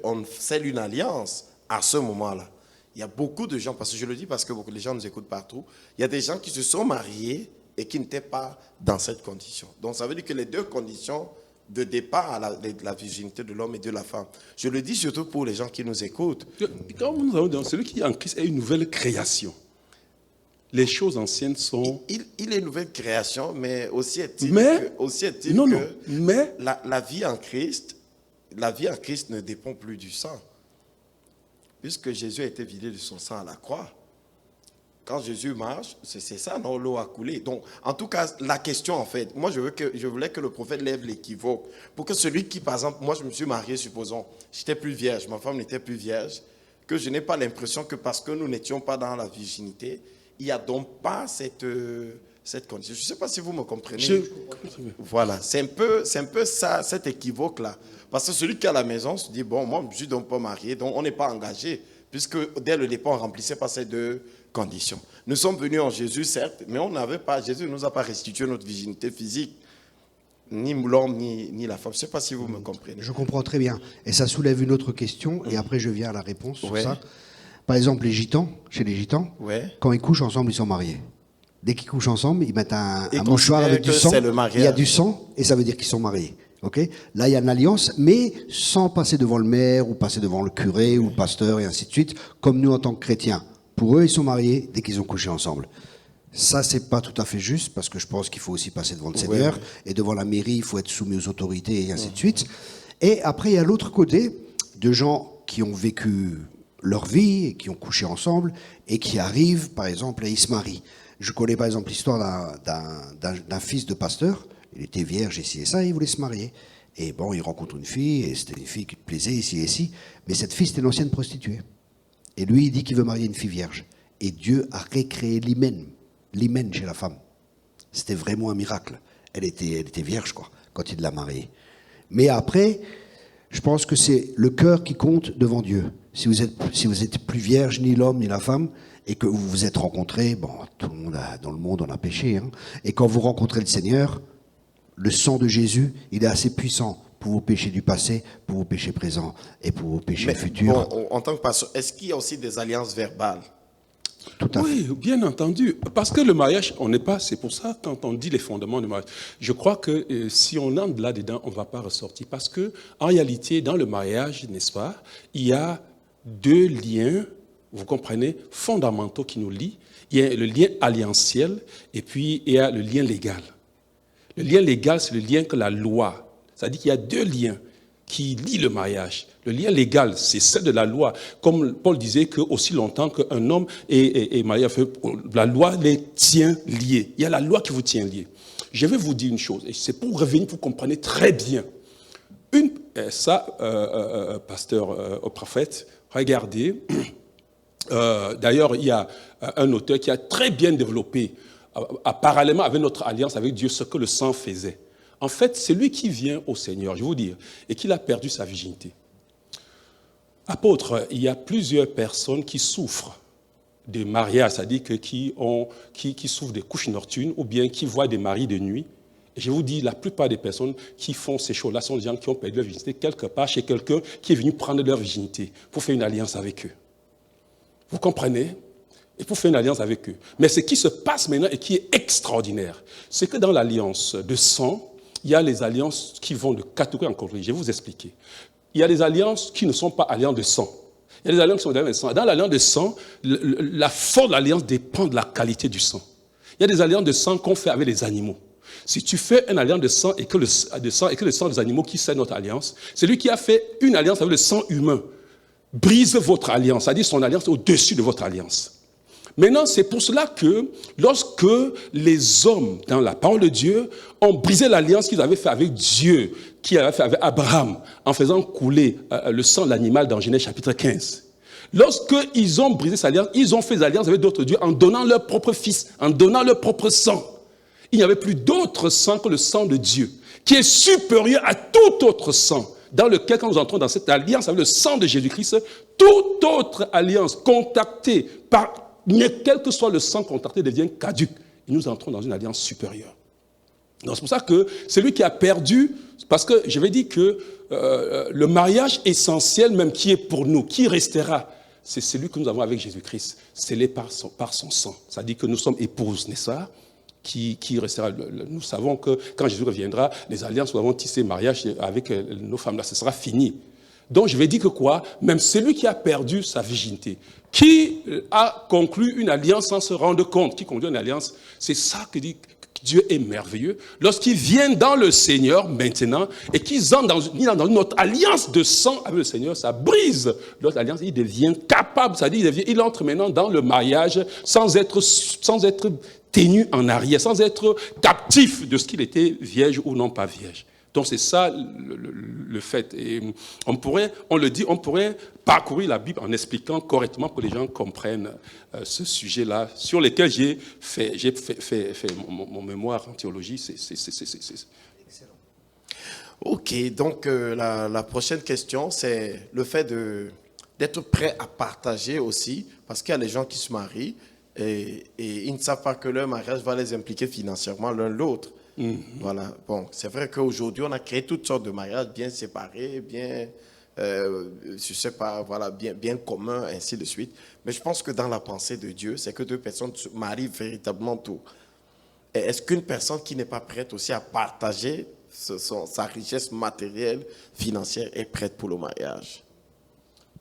on scelle une alliance à ce moment-là. Il y a beaucoup de gens, parce que je le dis parce que beaucoup de gens nous écoutent partout, il y a des gens qui se sont mariés et qui n'étaient pas dans cette condition. Donc ça veut dire que les deux conditions de départ à la virginité de l'homme et de la femme. Je le dis surtout pour les gens qui nous écoutent. Quand nous avons dit, celui qui est en Christ est une nouvelle création. Les choses anciennes sont... Il est une nouvelle création, mais aussi est-il que la vie en Christ ne dépend plus du sang. Puisque Jésus a été vidé de son sang à la croix. Quand Jésus marche, c'est ça, non, l'eau a coulé. Donc, en tout cas, la question, en fait, moi, je voulais que le prophète lève l'équivoque. Pour que celui qui, par exemple, moi, je me suis marié, supposons, j'étais plus vierge, ma femme n'était plus vierge, que je n'ai pas l'impression que parce que nous n'étions pas dans la virginité, il n'y a donc pas cette condition. Je ne sais pas si vous me comprenez. Voilà, c'est un peu ça, cet équivoque-là. Parce que celui qui est à la maison se dit, bon, moi, je ne suis donc pas marié, donc on n'est pas engagé, puisque dès le départ, on ne remplissait pas ces deux conditions. Nous sommes venus en Jésus, certes, mais Jésus ne nous a pas restitué notre virginité physique, ni l'homme, ni la femme. Je ne sais pas si vous me comprenez. Je comprends très bien. Et ça soulève une autre question, et après je viens à la réponse sur ça. Par exemple, chez les gitans, quand ils couchent ensemble, ils sont mariés. Dès qu'ils couchent ensemble, ils mettent un mouchoir avec du sang. Il y a du sang, et ça veut dire qu'ils sont mariés. Okay, là, il y a une alliance, mais sans passer devant le maire, ou passer devant le curé, ou le pasteur, et ainsi de suite, comme nous en tant que chrétiens. Pour eux, ils sont mariés dès qu'ils ont couché ensemble. Ça, c'est pas tout à fait juste, parce que je pense qu'il faut aussi passer devant le Seigneur, et devant la mairie, il faut être soumis aux autorités, et ainsi de suite. Et après, il y a l'autre côté, de gens qui ont vécu leur vie, et qui ont couché ensemble, et qui arrivent, par exemple, et ils se marient. Je connais, par exemple, l'histoire d'un fils de pasteur. Il était vierge, ici et ça, et il voulait se marier. Et bon, il rencontre une fille, et c'était une fille qui lui plaisait, ici et ici. Mais cette fille, c'était une ancienne prostituée. Et lui, il dit qu'il veut marier une fille vierge. Et Dieu a recréé l'hymen chez la femme. C'était vraiment un miracle. Elle était vierge, quoi, quand il l'a mariée. Mais après, je pense que c'est le cœur qui compte devant Dieu. Si vous êtes plus vierge, ni l'homme, ni la femme, et que vous vous êtes rencontrés, bon, tout le monde dans le monde, on a péché, hein, et quand vous rencontrez le Seigneur, le sang de Jésus, il est assez puissant pour vos péchés du passé, pour vos péchés présents et pour vos péchés futurs. Bon, en tant que pasteur, est-ce qu'il y a aussi des alliances verbales? Tout à fait. Oui, bien entendu. Parce que le mariage, on n'est pas. C'est pour ça, quand on dit les fondements du mariage, je crois que si on entre là-dedans, on ne va pas ressortir. Parce que, en réalité, dans le mariage, n'est-ce pas, il y a deux liens, vous comprenez, fondamentaux qui nous lient. Il y a le lien alliantiel et puis il y a le lien légal. Le lien légal, c'est le lien que la loi. C'est-à-dire qu'il y a deux liens qui lient le mariage. Le lien légal, c'est celle de la loi. Comme Paul disait que aussi longtemps qu'un homme est marié, la loi les tient liés. Il y a la loi qui vous tient liés. Je vais vous dire une chose, et c'est pour revenir, pour comprendre très bien. Pasteur au prophète, regardez. D'ailleurs, il y a un auteur qui a très bien développé, parallèlement avec notre alliance avec Dieu, ce que le sang faisait. En fait, c'est lui qui vient au Seigneur, je vais vous dire, et qu'il a perdu sa virginité. Apôtre, il y a plusieurs personnes qui souffrent de mariage, c'est-à-dire qui souffrent des couches nocturnes ou bien qui voient des maris de nuit. Et je vous dis, la plupart des personnes qui font ces choses-là sont des gens qui ont perdu leur virginité quelque part chez quelqu'un qui est venu prendre leur virginité pour faire une alliance avec eux. Vous comprenez? Et pour faire une alliance avec eux. Mais ce qui se passe maintenant et qui est extraordinaire, c'est que dans l'alliance de sang, il y a les alliances qui vont de catégorie en catégorie. Je vais vous expliquer. Il y a des alliances qui ne sont pas alliances de sang. Il y a des alliances qui sont alliances de sang. Dans l'alliance de sang, la force de l'alliance dépend de la qualité du sang. Il y a des alliances de sang qu'on fait avec les animaux. Si tu fais une alliance de sang et que le sang des animaux qui scellent notre alliance, celui qui a fait une alliance avec le sang humain brise votre alliance, c'est-à-dire son alliance est au-dessus de votre alliance. Maintenant, c'est pour cela que lorsque les hommes, dans la parole de Dieu, ont brisé l'alliance qu'ils avaient fait avec Dieu, qu'ils avaient fait avec Abraham, en faisant couler le sang de l'animal dans Genèse chapitre 15. Lorsqu'ils ont brisé cette alliance, ils ont fait des alliances avec d'autres dieux en donnant leur propre fils, en donnant leur propre sang. Il n'y avait plus d'autre sang que le sang de Dieu, qui est supérieur à tout autre sang, dans lequel, quand nous entrons dans cette alliance avec le sang de Jésus-Christ, toute autre alliance contactée par quel que soit le sang contacté devient caduque. Et nous entrons dans une alliance supérieure. Donc c'est pour ça que celui qui a perdu, parce que je vais dire que le mariage essentiel même qui est pour nous, qui restera, c'est celui que nous avons avec Jésus-Christ, scellé par son sang. C'est-à-dire que nous sommes épouses, n'est-ce pas? Qui restera. Nous savons que quand Jésus reviendra, les alliances où nous avons tissé mariage avec nos femmes là, ce sera fini. Donc je vais dire que quoi? Même celui qui a perdu sa virginité, qui a conclu une alliance sans se rendre compte, qui conduit une alliance, c'est ça que dit que Dieu est merveilleux. Lorsqu'il vient dans le Seigneur maintenant et qu'ils entrent dans une autre alliance de sang avec le Seigneur, ça brise l'autre alliance, il devient capable, c'est-à-dire il entre maintenant dans le mariage sans être tenu en arrière, sans être captif de ce qu'il était vierge ou non pas vierge. Donc c'est ça le fait. Et on pourrait parcourir la Bible en expliquant correctement pour que les gens comprennent ce sujet-là, sur lequel j'ai fait mon mémoire en théologie. C'est excellent. Ok, donc la prochaine question, c'est le fait d'être prêt à partager aussi, parce qu'il y a des gens qui se marient et ils ne savent pas que leur mariage va les impliquer financièrement l'un l'autre. Voilà. Bon, c'est vrai qu'aujourd'hui, on a créé toutes sortes de mariages bien séparés, bien, je sais pas, voilà, bien communs, ainsi de suite. Mais je pense que dans la pensée de Dieu, c'est que deux personnes se marient véritablement tout. Et est-ce qu'une personne qui n'est pas prête aussi à partager sa richesse matérielle, financière, est prête pour le mariage?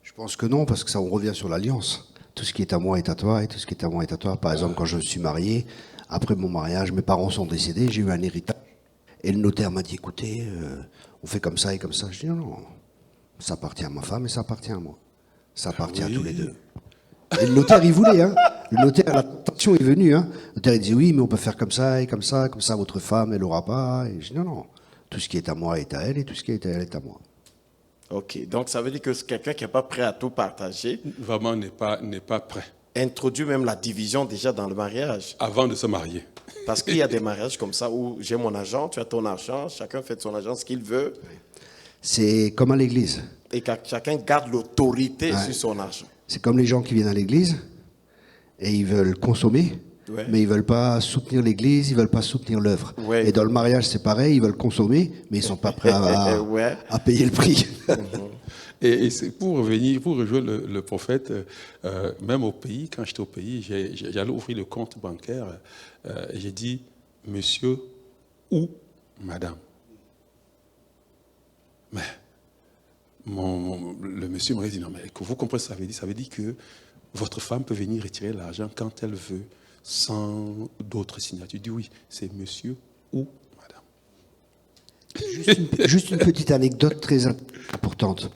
Je pense que non, parce que ça, on revient sur l'alliance. Tout ce qui est à moi est à toi, et tout ce qui est à moi est à toi. Par exemple, quand je me suis marié, après mon mariage, mes parents sont décédés, j'ai eu un héritage. Et le notaire m'a dit, écoutez, on fait comme ça et comme ça. Je dis, non, ça appartient à ma femme et ça appartient à moi. Ça appartient à tous les deux. Et le notaire, il voulait, hein. Le notaire, la tentation est venue, hein. Le notaire, il dit, oui, mais on peut faire comme ça, votre femme, elle n'aura pas. Et je dis, non, tout ce qui est à moi est à elle et tout ce qui est à elle est à moi. Ok, donc ça veut dire que quelqu'un qui n'est pas prêt à tout partager, vraiment n'est pas prêt. Introduit même la division déjà dans le mariage. Avant de se marier. Parce qu'il y a des mariages comme ça où j'ai mon argent, tu as ton argent, chacun fait de son argent ce qu'il veut. C'est comme à l'église. Et que chacun garde l'autorité sur son argent. C'est comme les gens qui viennent à l'église et ils veulent consommer. Ouais. mais ils veulent pas soutenir l'Église, ils veulent pas soutenir l'œuvre. Ouais. Et dans le mariage, c'est pareil, ils veulent consommer, mais ils sont pas prêts Ouais. à payer le prix. Et c'est pour revenir, pour rejoindre le prophète, même au pays, quand j'étais au pays, j'allais ouvrir le compte bancaire et j'ai dit monsieur ou madame. Mais le monsieur m'aurait dit non, mais que vous comprenez ce que ça veut dire que votre femme peut venir retirer l'argent quand elle veut, sans d'autres signatures. Je dis oui, c'est monsieur ou madame. Juste une petite anecdote très importante.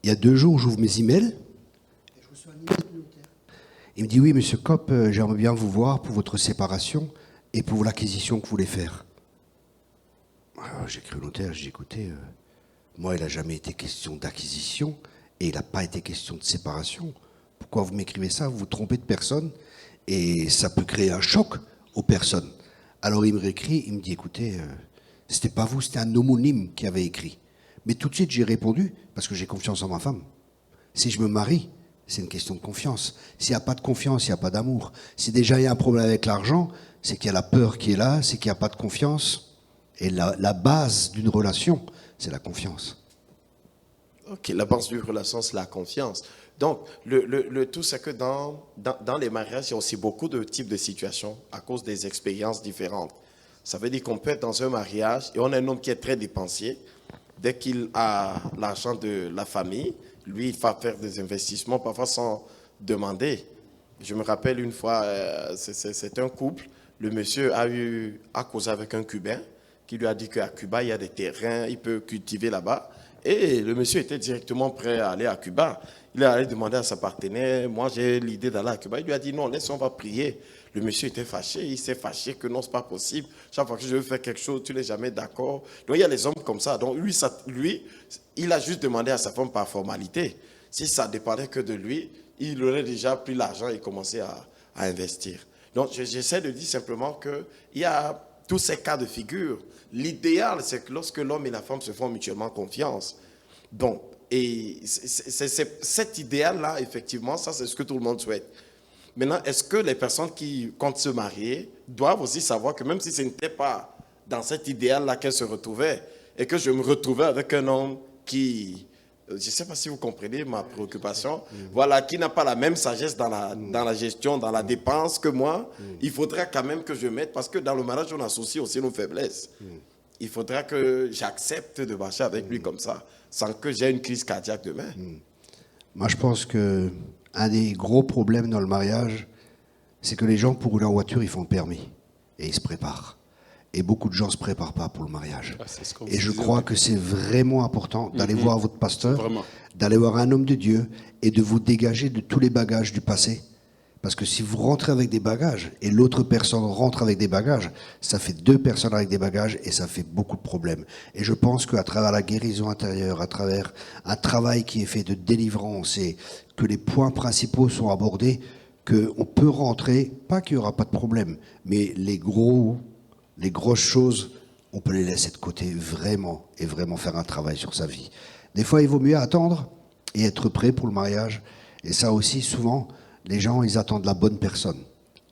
Il y a 2 jours, j'ouvre mes emails. Et je reçois un email du notaire. Il me dit oui, monsieur Kopp, j'aimerais bien vous voir pour votre séparation et pour l'acquisition que vous voulez faire. Alors, j'ai écrit au notaire, j'ai dit écoutez, moi, il n'a jamais été question d'acquisition et il n'a pas été question de séparation. Pourquoi vous m'écrivez ça? Vous vous trompez de personne et ça peut créer un choc aux personnes. Alors il me réécrit, il me dit écoutez, c'était pas vous, c'était un homonyme qui avait écrit. Mais tout de suite j'ai répondu parce que j'ai confiance en ma femme. Si je me marie, c'est une question de confiance. S'il n'y a pas de confiance, il n'y a pas d'amour. Si déjà il y a un problème avec l'argent, c'est qu'il y a la peur qui est là, c'est qu'il n'y a pas de confiance. Et la base d'une relation, c'est la confiance. Ok, la base d'une relation, c'est la confiance. Donc, le tout, c'est que dans les mariages, il y a aussi beaucoup de types de situations à cause des expériences différentes. Ça veut dire qu'on peut être dans un mariage et on a un homme qui est très dépensier. Dès qu'il a l'argent de la famille, lui, il va faire des investissements, parfois sans demander. Je me rappelle une fois, c'est un couple, le monsieur a causé avec un Cubain qui lui a dit qu'à Cuba, il y a des terrains, il peut cultiver là-bas. Et le monsieur était directement prêt à aller à Cuba. Il est allé demander à sa partenaire, moi j'ai l'idée d'aller à Cuba. Il lui a dit non, laisse, on va prier. Le monsieur était fâché, il s'est fâché que non, c'est pas possible. Chaque fois que je veux faire quelque chose, tu n'es jamais d'accord. Donc il y a les hommes comme ça. Donc lui, il a juste demandé à sa femme par formalité. Si ça dépendait que de lui, il aurait déjà pris l'argent et commencé à investir. Donc j'essaie de dire simplement qu'il y a tous ces cas de figure. L'idéal, c'est que lorsque l'homme et la femme se font mutuellement confiance. Donc, et c'est cet idéal-là, effectivement, ça c'est ce que tout le monde souhaite. Maintenant, est-ce que les personnes qui comptent se marier doivent aussi savoir que même si ce n'était pas dans cet idéal-là qu'elles se retrouvaient, et que je me retrouvais avec un homme qui, je ne sais pas si vous comprenez ma préoccupation, voilà, qui n'a pas la même sagesse dans la gestion, dans la dépense que moi, il faudra quand même que je mette, parce que dans le mariage, on associe aussi nos faiblesses. Il faudra que j'accepte de marcher avec lui comme ça, sans que j'ai une crise cardiaque demain. Moi, je pense que un des gros problèmes dans le mariage, c'est que les gens, pour rouler en voiture, ils font le permis et ils se préparent. Et beaucoup de gens ne se préparent pas pour le mariage. Et je crois que c'est vraiment important d'aller voir votre pasteur, d'aller voir un homme de Dieu et de vous dégager de tous les bagages du passé. Parce que si vous rentrez avec des bagages et l'autre personne rentre avec des bagages, ça fait 2 personnes avec des bagages et ça fait beaucoup de problèmes. Et je pense qu'à travers la guérison intérieure, à travers un travail qui est fait de délivrance et que les points principaux sont abordés, qu'on peut rentrer, pas qu'il n'y aura pas de problème, mais les grosses choses, on peut les laisser de côté vraiment et vraiment faire un travail sur sa vie. Des fois, il vaut mieux attendre et être prêt pour le mariage. Et ça aussi, souvent, les gens, ils attendent la bonne personne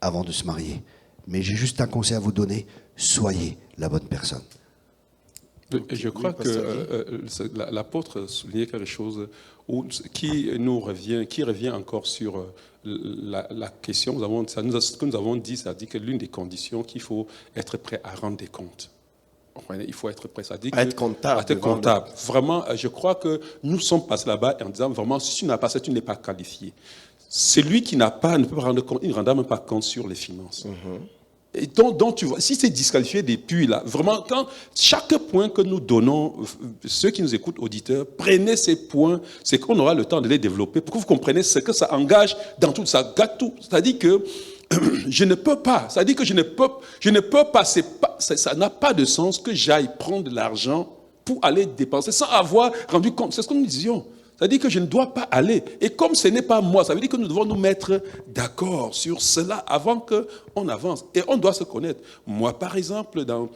avant de se marier. Mais j'ai juste un conseil à vous donner, soyez la bonne personne. Et je crois que l'apôtre soulignait quelque chose qui revient encore sur la question. Ce que nous avons dit, c'est-à-dire que l'une des conditions qu'il faut être prêt à rendre des comptes. Il faut être prêt, ça dit à être comptable. À être comptable. Vraiment, je crois que nous sommes passés là-bas en disant vraiment, si tu n'as pas ça, tu n'es pas qualifié. Celui qui n'a pas ne peut pas rendre compte, il ne rendra même pas compte sur les finances. Et donc, tu vois, si c'est disqualifié depuis là, vraiment, quand chaque point que nous donnons, ceux qui nous écoutent, auditeurs, prenez ces points, c'est qu'on aura le temps de les développer pour que vous compreniez ce que ça engage dans tout, ça gâte tout. C'est-à-dire que je ne peux pas, c'est-à-dire que je ne peux pas, ça n'a pas de sens que j'aille prendre de l'argent pour aller dépenser sans avoir rendu compte. C'est ce que nous disions. C'est-à-dire que je ne dois pas aller. Et comme ce n'est pas moi, ça veut dire que nous devons nous mettre d'accord sur cela avant qu'on avance. Et on doit se connaître. Moi, par exemple, dans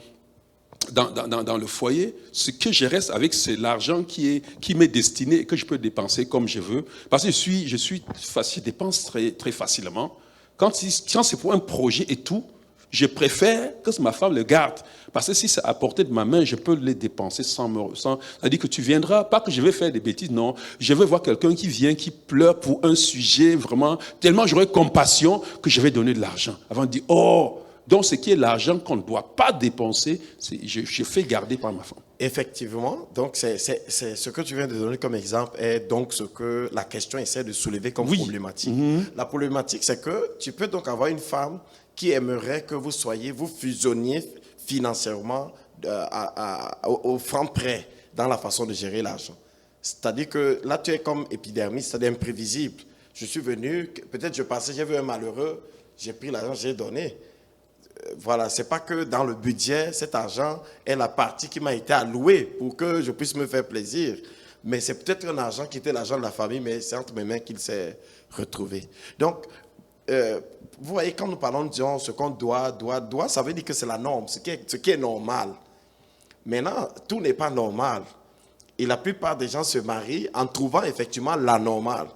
le foyer, ce que je reste avec, c'est l'argent qui m'est destiné et que je peux dépenser comme je veux. Parce que je dépense très, très facilement. Quand c'est pour un projet et tout, je préfère que ma femme le garde. Parce que si c'est à portée de ma main, je peux les dépenser sans. C'est-à-dire que tu viendras, pas que je vais faire des bêtises, non. Je vais voir quelqu'un qui vient, qui pleure pour un sujet, vraiment, tellement j'aurai compassion que je vais donner de l'argent. Avant de dire, oh, donc ce qui est l'argent qu'on ne doit pas dépenser, je fais garder par ma femme. Effectivement, donc c'est ce que tu viens de donner comme exemple est donc ce que la question essaie de soulever comme problématique. La problématique, c'est que tu peux donc avoir une femme qui aimerait que vous fusionniez financièrement au franc près dans la façon de gérer l'argent. C'est-à-dire que là, tu es comme épidermie, c'est-à-dire imprévisible. Je suis venu, peut-être je passais, j'ai vu un malheureux, j'ai pris l'argent, j'ai donné. Voilà, c'est pas que dans le budget, cet argent est la partie qui m'a été allouée pour que je puisse me faire plaisir. Mais c'est peut-être un argent qui était l'argent de la famille, mais c'est entre mes mains qu'il s'est retrouvé. Donc, vous voyez, quand nous parlons de ce qu'on doit, ça veut dire que c'est la norme, ce qui est normal. Maintenant, tout n'est pas normal. Et la plupart des gens se marient en trouvant effectivement la normale.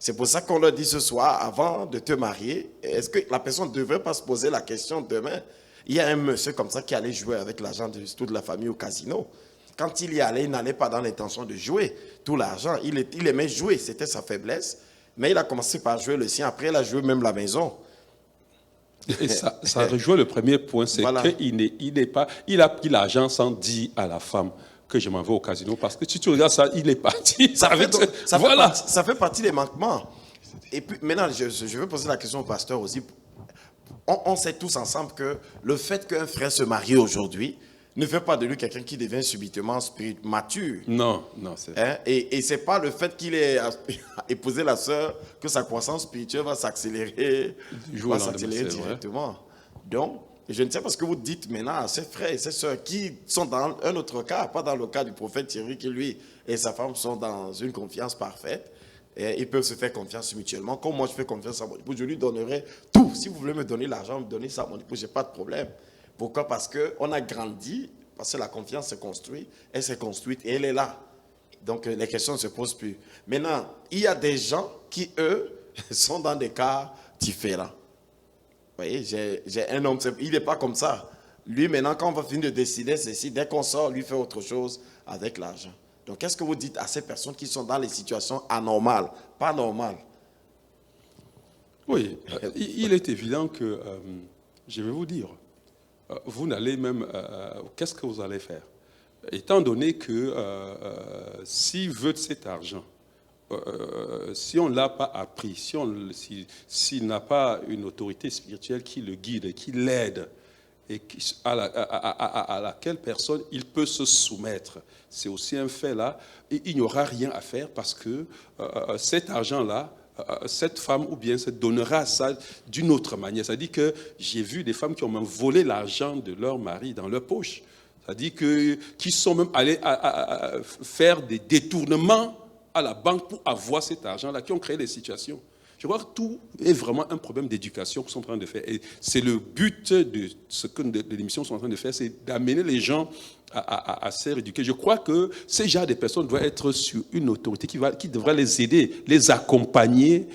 C'est pour ça qu'on leur dit ce soir, avant de te marier, est-ce que la personne ne devrait pas se poser la question demain? Il y a un monsieur comme ça qui allait jouer avec l'argent de toute la famille au casino. Quand il y allait, il n'allait pas dans l'intention de jouer tout l'argent. Il aimait jouer, c'était sa faiblesse. Mais il a commencé par jouer le sien. Après, il a joué même la maison. Et ça rejoint le premier point, c'est qu'il a pris l'argent sans dire à la femme que je m'en vais au casino, parce que si tu regardes ça, il est parti. Ça fait partie des manquements. Et puis maintenant, je veux poser la question au pasteur aussi. On sait tous ensemble que le fait qu'un frère se marie aujourd'hui ne fait pas de lui quelqu'un qui devient subitement mature. Non, c'est vrai. Et ce n'est pas le fait qu'il ait épousé la sœur que sa croissance spirituelle va s'accélérer directement. Donc, je ne sais pas ce que vous dites maintenant à ces frères et ces sœurs qui sont dans un autre cas, pas dans le cas du prophète Thierry, qui lui et sa femme sont dans une confiance parfaite. Et ils peuvent se faire confiance mutuellement. Comme moi, je fais confiance à mon époux, je lui donnerai tout. Si vous voulez me donner l'argent, me donner ça à mon époux, je n'ai pas de problème. Pourquoi? Parce qu'on a grandi, parce que la confiance se construit, elle s'est construite et elle est là. Donc, les questions ne se posent plus. Maintenant, il y a des gens qui, eux, sont dans des cas différents. Vous voyez, j'ai un homme, il n'est pas comme ça. Lui, maintenant, quand on va finir de décider ceci, dès qu'on sort, lui fait autre chose avec l'argent. Donc, qu'est-ce que vous dites à ces personnes qui sont dans les situations anormales, pas normales? Oui, il est évident que, je vais vous dire, vous n'allez même, qu'est-ce que vous allez faire? Étant donné que s'il veut cet argent, si on ne l'a pas appris, s'il n'a pas une autorité spirituelle qui le guide et qui l'aide, et à laquelle personne il peut se soumettre, c'est aussi un fait là, et il n'y aura rien à faire parce que cet argent-là, cette femme ou bien se donnera ça d'une autre manière. C'est-à-dire que j'ai vu des femmes qui ont même volé l'argent de leur mari dans leur poche. C'est-à-dire qui sont même allés à faire des détournements à la banque pour avoir cet argent-là, qui ont créé des situations. Je crois que tout est vraiment un problème d'éducation qu'ils sont en train de faire. Et c'est le but de ce que l'émission sont en train de faire, c'est d'amener les gens à se rééduquer. Je crois que ces genres de personnes doivent être sur une autorité qui devrait les aider, les accompagner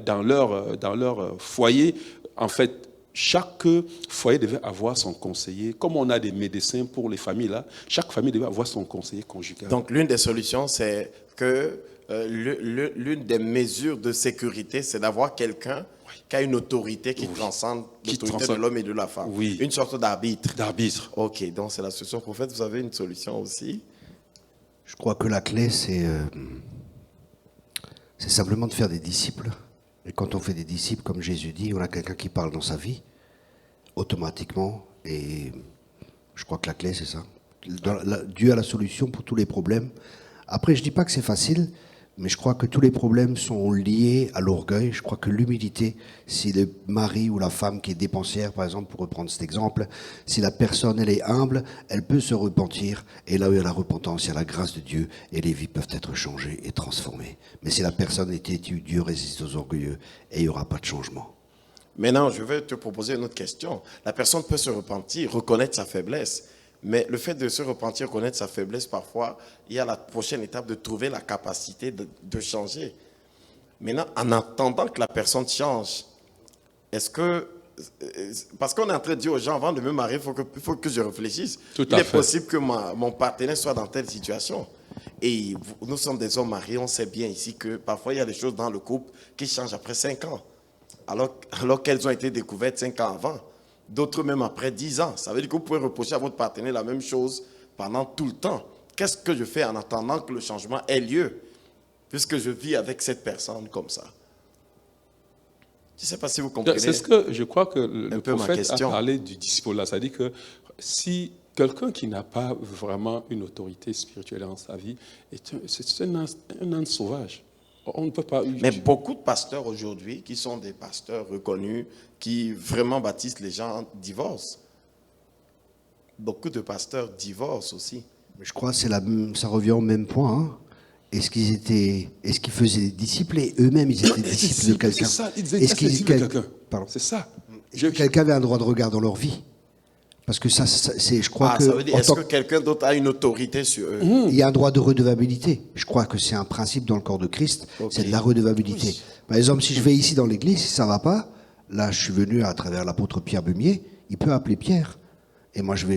dans leur foyer. En fait, chaque foyer devait avoir son conseiller. Comme on a des médecins pour les familles, là, chaque famille devait avoir son conseiller conjugal. Donc, l'une des solutions, c'est que l'une des mesures de sécurité, c'est d'avoir quelqu'un qui a une autorité qui transcende l'autorité de l'homme et de la femme. Oui. Une sorte d'arbitre. D'arbitre. Ok, donc c'est la solution. Prophète, vous avez une solution aussi? Je crois que la clé, c'est simplement de faire des disciples. Et quand on fait des disciples, comme Jésus dit, on a quelqu'un qui parle dans sa vie, automatiquement. Et je crois que la clé, c'est ça. Dieu a la solution pour tous les problèmes. Après, je ne dis pas que c'est facile, mais je crois que tous les problèmes sont liés à l'orgueil. Je crois que l'humilité, si le mari ou la femme qui est dépensière, par exemple, pour reprendre cet exemple, si la personne, elle est humble, elle peut se repentir. Et là où il y a la repentance, il y a la grâce de Dieu et les vies peuvent être changées et transformées. Mais si la personne est têtue, Dieu résiste aux orgueilleux et il n'y aura pas de changement. Maintenant, je vais te proposer une autre question. La personne peut se repentir, reconnaître sa faiblesse. Mais le fait de se repentir, connaître sa faiblesse, parfois, il y a la prochaine étape de trouver la capacité de changer. Maintenant, en attendant que la personne change, est-ce que... Parce qu'on est en train de dire aux gens, avant de me marier, il faut que je réfléchisse. Tout Il à est fait. possible que mon partenaire soit dans telle situation. Et nous sommes des hommes mariés, on sait bien ici que parfois il y a des choses dans le couple qui changent après 5 ans. Alors qu'elles ont été découvertes 5 ans avant. D'autres même après 10 ans. Ça veut dire que vous pouvez reprocher à votre partenaire la même chose pendant tout le temps. Qu'est-ce que je fais en attendant que le changement ait lieu? Puisque je vis avec cette personne comme ça. Je ne sais pas si vous comprenez. C'est ce que je crois que le peu ma prophète a question. parlé du disciple-là. C'est-à-dire que si quelqu'un qui n'a pas vraiment une autorité spirituelle dans sa vie, c'est un âne sauvage. On ne peut pas... Mais beaucoup de pasteurs aujourd'hui, qui sont des pasteurs reconnus, qui vraiment baptisent les gens, divorcent. Beaucoup de pasteurs divorcent aussi. Mais je crois que ça revient au même point. Hein. Est-ce qu'ils faisaient des disciples et eux-mêmes ils étaient disciples de quelqu'un? C'est ça, ils étaient Est-ce qu'ils- disciples de quelqu'un. Pardon. C'est ça. Est-ce que quelqu'un avait un droit de regard dans leur vie? Parce que ça, c'est, je crois Ah, que, ça veut dire, en est-ce tant que quelqu'un d'autre a une autorité sur eux? il y a un droit de redevabilité. Je crois que c'est un principe dans le corps de Christ, Ok. c'est de la redevabilité. Oui. Par exemple, si je vais ici dans l'église, si ça va pas, là, je suis venu à travers l'apôtre Pierre Bumier, il peut appeler Pierre. Et moi, je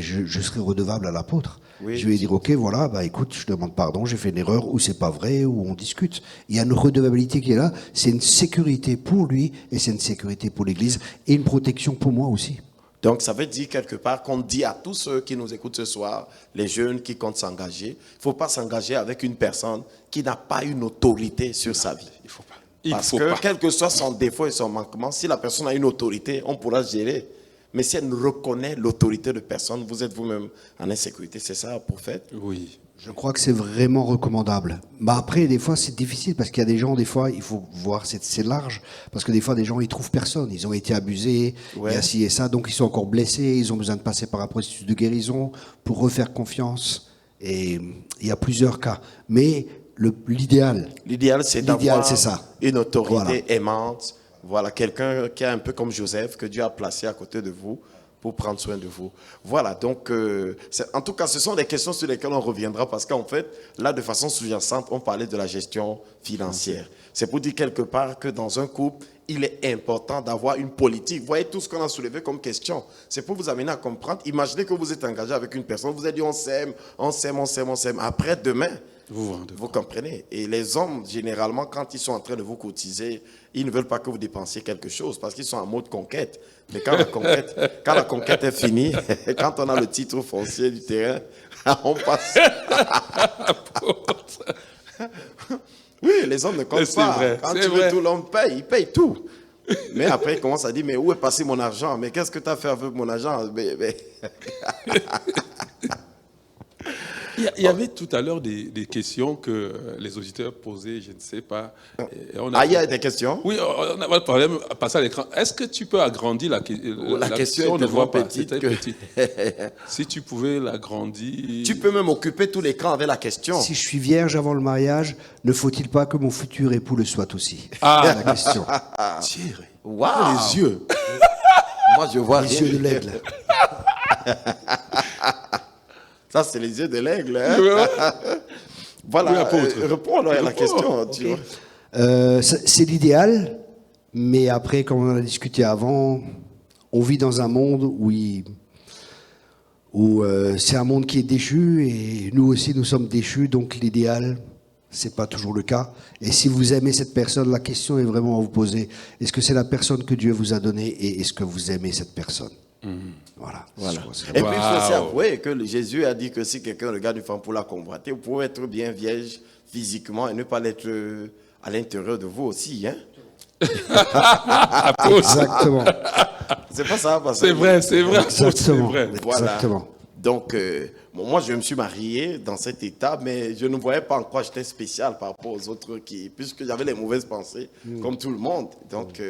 serai redevable à l'apôtre. Oui. Je vais dire, ok, voilà, bah écoute, je demande pardon, j'ai fait une erreur, ou c'est pas vrai, ou on discute. Il y a une redevabilité qui est là. C'est une sécurité pour lui, et c'est une sécurité pour l'église, et une protection pour moi aussi. Donc, ça veut dire quelque part qu'on dit à tous ceux qui nous écoutent ce soir, les jeunes qui comptent s'engager, il ne faut pas s'engager avec une personne qui n'a pas une autorité sur sa vie. Il ne faut pas. Parce que quel que soit son défaut et son manquement, si la personne a une autorité, on pourra gérer. Mais si elle ne reconnaît l'autorité de personne, vous êtes vous-même en insécurité. C'est ça, prophète? Oui. Je crois que c'est vraiment recommandable. Bah après, des fois, c'est difficile parce qu'il y a des gens, des fois, il faut voir, c'est large. Parce que des fois, des gens, ils trouvent personne. Ils ont été abusés, Ouais. il y a ci et ça, donc ils sont encore blessés. Ils ont besoin de passer par un processus de guérison pour refaire confiance. Et il y a plusieurs cas. Mais l'idéal, L'idéal, c'est L'idéal, d'avoir c'est ça. une autorité Voilà. aimante. Voilà, quelqu'un qui est un peu comme Joseph, que Dieu a placé à côté de vous pour prendre soin de vous. Voilà, donc, en tout cas, ce sont des questions sur lesquelles on reviendra parce qu'en fait, là, de façon sous-jacente, on parlait de la gestion financière. C'est pour dire quelque part que dans un couple, il est important d'avoir une politique. Vous voyez tout ce qu'on a soulevé comme question. C'est pour vous amener à comprendre. Imaginez que vous êtes engagé avec une personne, vous avez dit on s'aime, on s'aime, on s'aime, on s'aime. Après, demain, Vous vous rendez vous comprenez? Et les hommes, généralement, quand ils sont en train de vous cotiser, ils ne veulent pas que vous dépensiez quelque chose parce qu'ils sont en mode conquête. Mais quand la conquête est finie, quand on a le titre foncier du terrain, on passe. Oui, les hommes ne comptent C'est pas. vrai, Quand c'est tu veux vrai. tout, l'homme paye, il paye tout. Mais après, il commence à dire, mais où est passé mon argent? Mais qu'est-ce que tu as fait avec mon argent? Il y avait tout à l'heure des questions que les auditeurs posaient, je ne sais pas. Et on Ah, il y a des questions? Oui, on n'a pas de problème à passer à l'écran. Est-ce que tu peux agrandir la question? La question on est ne voit tellement pas, petite c'était que- petit. Si tu pouvais l'agrandir. Tu peux même occuper tout l'écran avec la question. si je suis vierge avant le mariage, ne faut-il pas que mon futur époux le soit aussi? Ah. C'est la question. Thierry. Waouh! Les yeux. Moi, je vois Les rien. yeux de l'aigle. Ça, c'est les yeux de l'aigle. Hein? Voilà, Oui, apôtre. réponds alors à la Réponds, question. Tu vois. C'est l'idéal, mais après, comme on en a discuté avant, on vit dans un monde où c'est un monde qui est déchu et nous aussi nous sommes déchus, donc l'idéal, c'est pas toujours le cas. Et si vous aimez cette personne, la question est vraiment à vous poser, est-ce que c'est la personne que Dieu vous a donnée et est-ce que vous aimez cette personne? Voilà. Voilà. Je crois que c'est Et puis, il faut aussi Waouh. avouer que Jésus a dit que si quelqu'un regarde une femme pour la convoiter, vous pouvez être bien vierge physiquement et ne pas l'être à l'intérieur de vous aussi. Hein? Exactement. C'est pas ça. Parce C'est que- vrai, c'est vrai. C'est Exactement. vrai. Voilà. Exactement. Donc, bon, moi, je me suis marié dans cet état, mais je ne voyais pas en quoi j'étais spécial par rapport aux autres puisque j'avais les mauvaises pensées, comme tout le monde. Donc,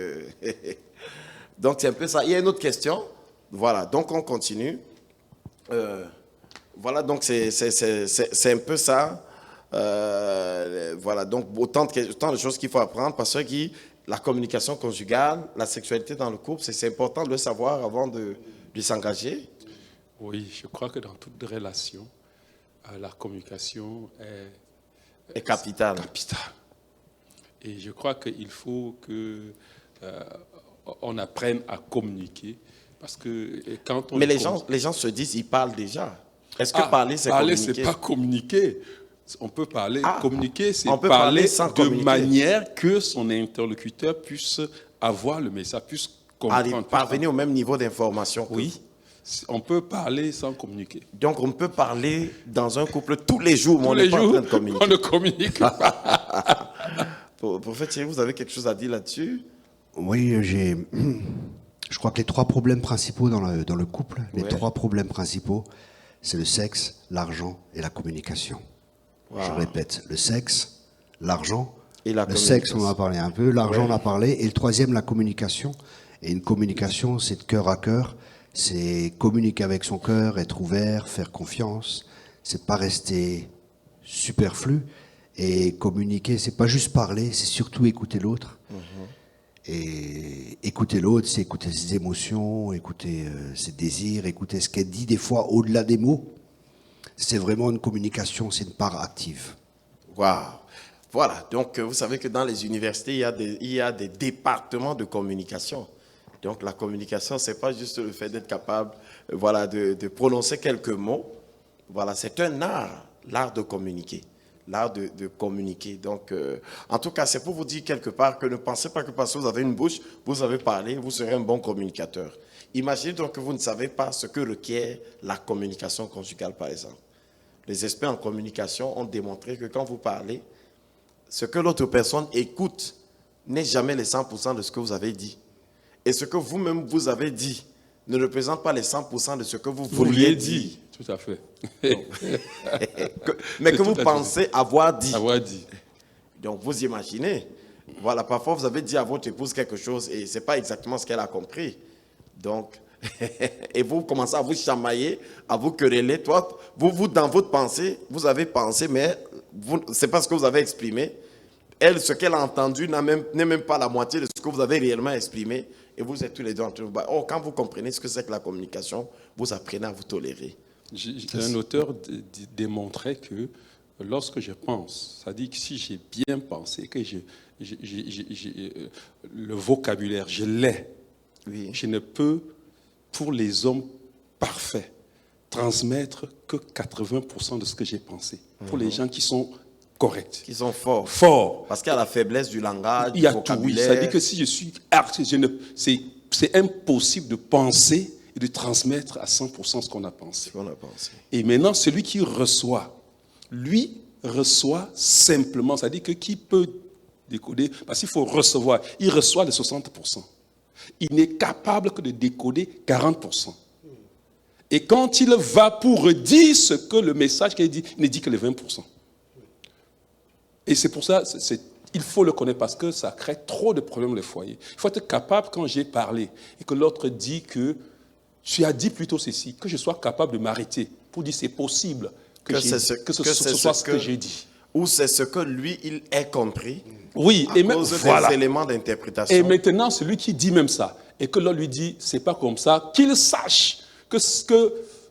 donc c'est un peu ça. Il y a une autre question. Voilà, donc on continue. Voilà, donc c'est un peu ça. Voilà, donc autant de choses qu'il faut apprendre parce que la communication conjugale, la sexualité dans le couple, c'est important de le savoir avant de s'engager. Oui, je crois que dans toute relation, la communication est capitale. capitale. Et je crois qu'il faut que on apprenne à communiquer. Parce que quand on... Mais les gens se disent, ils parlent déjà. Est-ce que parler, c'est parler, communiquer? c'est pas communiquer. On peut parler, communiquer, c'est on peut parler sans de communiquer. manière que son interlocuteur puisse avoir le message, puisse comprendre. Parvenir au même niveau d'information. Oui, on peut parler sans communiquer. Donc on peut parler dans un couple tous les jours, mais Tous on les n'est pas en jours, train de communiquer. on ne communique pas. Prophète Thierry, vous avez quelque chose à dire là-dessus? Oui, je crois que les trois problèmes principaux dans le couple, les trois problèmes principaux, c'est le sexe, l'argent et la communication. Wow. Je répète, le sexe, l'argent, Et la le sexe, communication. on en a parlé un peu, l'argent, on en a parlé, et le troisième, la communication. Et une communication, c'est de cœur à cœur, c'est communiquer avec son cœur, être ouvert, faire confiance, c'est pas rester superflu. Et communiquer, c'est pas juste parler, c'est surtout écouter l'autre. Et écouter l'autre, c'est écouter ses émotions, écouter ses désirs, écouter ce qu'elle dit des fois au-delà des mots. C'est vraiment une communication, c'est une part active. Waouh. Voilà, donc vous savez que dans les universités, il y a des départements de communication. Donc la communication, ce n'est pas juste le fait d'être capable voilà, de prononcer quelques mots. Voilà, c'est un art, l'art de communiquer. L'art de communiquer. Donc, en tout cas, c'est pour vous dire quelque part que ne pensez pas que parce que vous avez une bouche, vous savez parler, vous serez un bon communicateur. Imaginez donc que vous ne savez pas ce que requiert la communication conjugale, par exemple. Les experts en communication ont démontré que quand vous parlez, ce que l'autre personne écoute n'est jamais les 100% de ce que vous avez dit. Et ce que vous-même vous avez dit ne représente pas les 100% de ce que vous vouliez dire. Tout à fait. Mais que vous pensez avoir dit. Avoir dit. Donc vous imaginez, voilà, parfois vous avez dit à votre épouse quelque chose et ce n'est pas exactement ce qu'elle a compris. Donc, et vous commencez à vous chamailler, à vous quereller. Toi, vous dans votre pensée, vous avez pensé, mais ce n'est pas ce que vous avez exprimé. Elle, ce qu'elle a entendu n'est même pas la moitié de ce que vous avez réellement exprimé. Et vous êtes tous les deux en train de vous battre. Oh, quand vous comprenez ce que c'est que la communication, vous apprenez à vous tolérer. Un auteur démontrait que lorsque je pense, ça dit que si j'ai bien pensé, que le vocabulaire, je l'ai, Oui. je ne peux, pour les hommes parfaits, transmettre que 80% de ce que j'ai pensé. Pour les gens qui sont corrects. Qui sont forts. Forts. Parce qu'il y a la faiblesse du langage, Il y a du tout, oui. vocabulaire. Ça dit que si je suis c'est impossible de penser et de transmettre à 100% ce qu'on a pensé. On a pensé. Et maintenant, celui qui reçoit, lui reçoit simplement, c'est-à-dire que qui peut décoder, parce qu'il faut recevoir, il reçoit les 60%. Il n'est capable que de décoder 40%. Et quand il va pour redire ce que le message qu'il dit, il ne dit que les 20%. Et c'est pour ça, il faut le connaître parce que ça crée trop de problèmes dans les foyers. Il faut être capable, quand j'ai parlé, et que l'autre dit que tu as dit plutôt ceci, que je sois capable de m'arrêter pour dire c'est possible que ce soit ce que j'ai dit. Ou c'est ce que lui, il ait compris. Oui, à et même cause voilà. des éléments d'interprétation. Et maintenant, celui qui dit même ça, et que l'autre lui dit c'est pas comme ça, qu'il sache que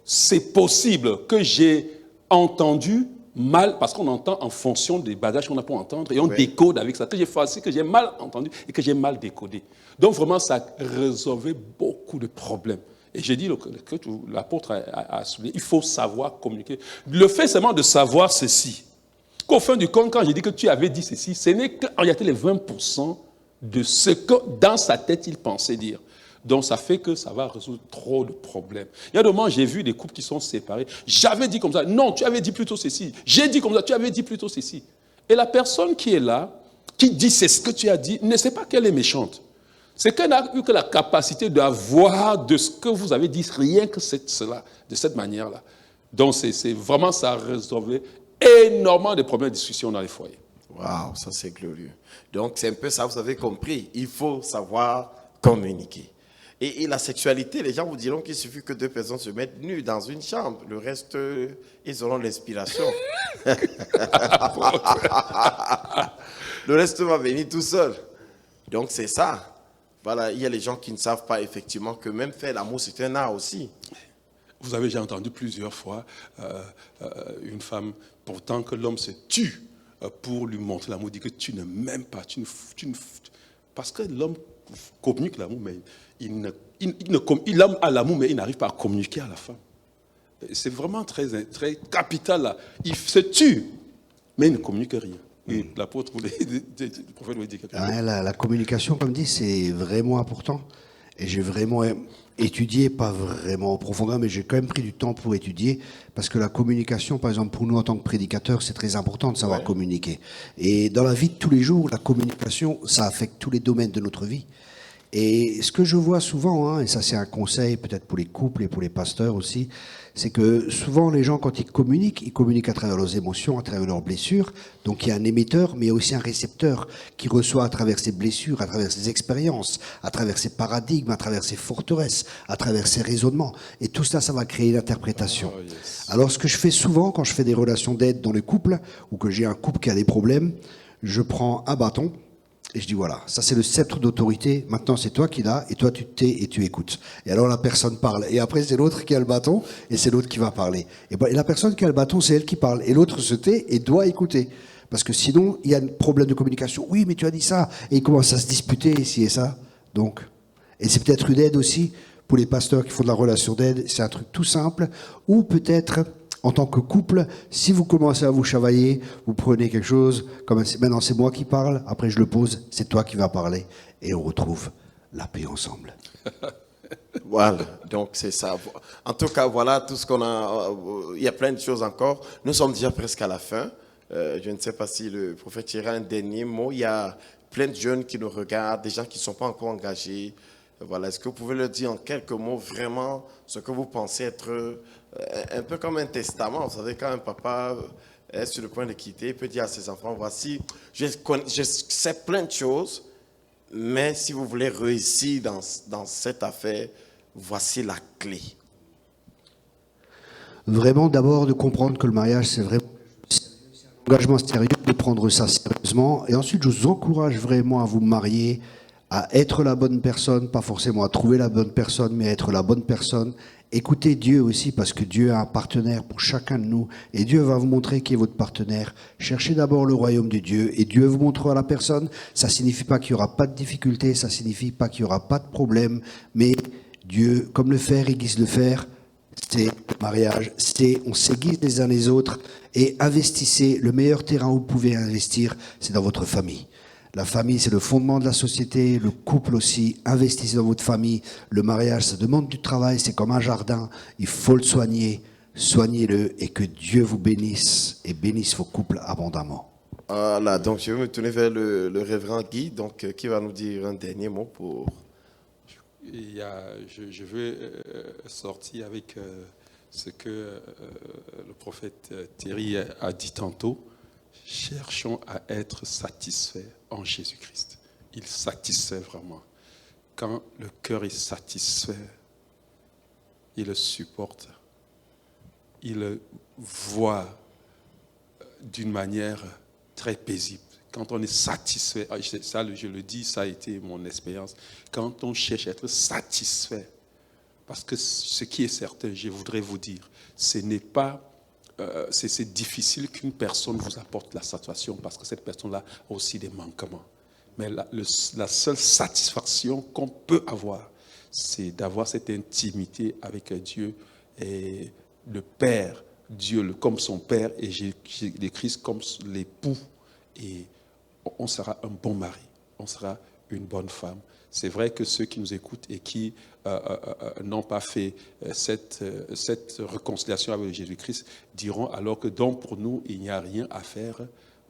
c'est possible que j'ai entendu mal, parce qu'on entend en fonction des bagages qu'on a pour entendre, et on décode avec ça, que j'ai fait, que j'ai mal entendu et que j'ai mal décodé. Donc vraiment, ça résolvait beaucoup de problèmes. Et j'ai dit que l'apôtre a souligné, il faut savoir communiquer. Le fait seulement de savoir ceci, qu'au fin du compte, quand j'ai dit que tu avais dit ceci, ce n'est qu'en réalité les 20% de ce que dans sa tête il pensait dire. Donc ça fait que ça va résoudre trop de problèmes. Il y a des moments, j'ai vu des couples qui sont séparés. J'avais dit comme ça. Non, tu avais dit plutôt ceci. J'ai dit comme ça. Tu avais dit plutôt ceci. Et la personne qui est là, qui dit c'est ce que tu as dit, ne sait pas qu'elle est méchante. C'est qu'elle n'a eu que la capacité d'avoir de ce que vous avez dit, rien que cela, de cette manière-là. Donc c'est vraiment, ça a résolu énormément de problèmes de discussion dans les foyers. Waouh, ça c'est glorieux. Donc c'est un peu ça, vous avez compris. Il faut savoir communiquer. Et la sexualité, les gens vous diront qu'il suffit que deux personnes se mettent nues dans une chambre. Le reste, ils auront l'inspiration. Le reste va venir tout seul. Donc c'est ça. Voilà, il y a les gens qui ne savent pas effectivement que même faire l'amour, c'est un art aussi. Vous avez déjà entendu plusieurs fois une femme, pourtant que l'homme se tue pour lui montrer l'amour, dit que tu ne m'aimes pas. Parce que l'homme communique l'amour, mais il aime à l'amour, mais il n'arrive pas à communiquer à la femme. C'est vraiment très, très capital là. Il se tue, mais il ne communique rien. Et l'apôtre, le prophète voulait dire quelque chose. Ouais, la communication, comme dit, c'est vraiment important. Et j'ai vraiment étudié, pas vraiment en profondeur, mais j'ai quand même pris du temps pour étudier, parce que la communication, par exemple, pour nous en tant que prédicateurs, c'est très important de savoir communiquer. Et dans la vie de tous les jours, la communication, ça affecte tous les domaines de notre vie. Et ce que je vois souvent, et ça c'est un conseil peut-être pour les couples et pour les pasteurs aussi, c'est que souvent les gens quand ils communiquent à travers leurs émotions, à travers leurs blessures. Donc il y a un émetteur, mais il y a aussi un récepteur qui reçoit à travers ses blessures, à travers ses expériences, à travers ses paradigmes, à travers ses forteresses, à travers ses raisonnements. Et tout ça, ça va créer une interprétation. Oh, yes. Alors ce que je fais souvent quand je fais des relations d'aide dans le couple, ou que j'ai un couple qui a des problèmes, je prends un bâton, et je dis voilà, ça c'est le sceptre d'autorité, maintenant c'est toi qui l'as, et toi tu te tais et tu écoutes. Et alors la personne parle, et après c'est l'autre qui a le bâton, et c'est l'autre qui va parler. Et la personne qui a le bâton, c'est elle qui parle, et l'autre se tait et doit écouter. Parce que sinon, il y a un problème de communication. Oui, mais tu as dit ça, et ils commencent à se disputer ici et ça. Donc, et c'est peut-être une aide aussi pour les pasteurs qui font de la relation d'aide, c'est un truc tout simple, ou peut-être... En tant que couple, si vous commencez à vous chavailler, vous prenez quelque chose, comme maintenant c'est moi qui parle, après je le pose, c'est toi qui vas parler, et on retrouve la paix ensemble. Voilà, donc c'est ça. En tout cas, voilà tout ce qu'on a. Il y a plein de choses encore. Nous sommes déjà presque à la fin. Je ne sais pas si le prophète tira un dernier mot. Il y a plein de jeunes qui nous regardent, des gens qui ne sont pas encore engagés. Voilà, est-ce que vous pouvez leur dire en quelques mots vraiment ce que vous pensez être un peu comme un testament? Vous savez, quand un papa est sur le point de quitter, il peut dire à ses enfants, voici, je sais plein de choses, mais si vous voulez réussir dans cette affaire, voici la clé. Vraiment, d'abord, de comprendre que le mariage, c'est vraiment un engagement sérieux, de prendre ça sérieusement. Et ensuite, je vous encourage vraiment à vous marier, à être la bonne personne, pas forcément à trouver la bonne personne, mais à être la bonne personne. Écoutez Dieu aussi, parce que Dieu a un partenaire pour chacun de nous, et Dieu va vous montrer qui est votre partenaire. Cherchez d'abord le royaume de Dieu, et Dieu vous montrera la personne. Ça signifie pas qu'il y aura pas de difficultés, ça signifie pas qu'il y aura pas de problème, mais Dieu, comme le fer aiguise le fer, c'est le mariage, c'est on s'aiguise les uns les autres, et investissez. Le meilleur terrain où vous pouvez investir, c'est dans votre famille. La famille, c'est le fondement de la société, le couple aussi. Investissez dans votre famille. Le mariage, ça demande du travail, c'est comme un jardin. Il faut le soigner. Soignez-le et que Dieu vous bénisse et bénisse vos couples abondamment. Voilà, donc je vais me tourner vers le révérend Guy, donc, qui va nous dire un dernier mot pour... Je veux sortir avec ce que le prophète Thierry a dit tantôt. Cherchons à être satisfaits en Jésus-Christ. Il satisfait vraiment. Quand le cœur est satisfait, il le supporte. Il le voit d'une manière très paisible. Quand on est satisfait, ça je le dis, ça a été mon expérience. Quand on cherche à être satisfait, parce que ce qui est certain, je voudrais vous dire, ce n'est pas... c'est difficile qu'une personne vous apporte la satisfaction parce que cette personne-là a aussi des manquements. Mais la seule satisfaction qu'on peut avoir, c'est d'avoir cette intimité avec Dieu et le Père, Dieu comme son Père et Jésus-Christ comme l'époux. Et on sera un bon mari, on sera une bonne femme. C'est vrai que ceux qui nous écoutent et qui n'ont pas fait cette réconciliation avec Jésus-Christ diront alors que donc pour nous, il n'y a rien à faire.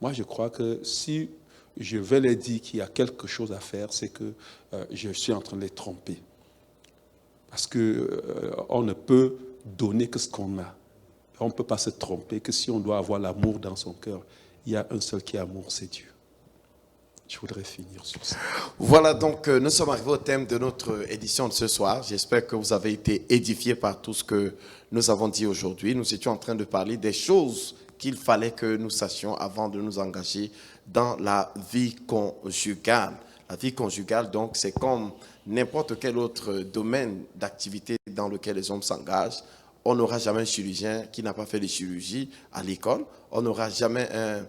Moi, je crois que si je vais leur dire qu'il y a quelque chose à faire, c'est que je suis en train de les tromper. Parce qu'on ne peut donner que ce qu'on a. On ne peut pas se tromper que si on doit avoir l'amour dans son cœur, il y a un seul qui est amour, c'est Dieu. Je voudrais finir sur ça. Voilà, donc nous sommes arrivés au thème de notre édition de ce soir. J'espère que vous avez été édifiés par tout ce que nous avons dit aujourd'hui. Nous étions en train de parler des choses qu'il fallait que nous sachions avant de nous engager dans la vie conjugale. La vie conjugale, donc, c'est comme n'importe quel autre domaine d'activité dans lequel les hommes s'engagent. On n'aura jamais un chirurgien qui n'a pas fait de chirurgie à l'école. On n'aura jamais un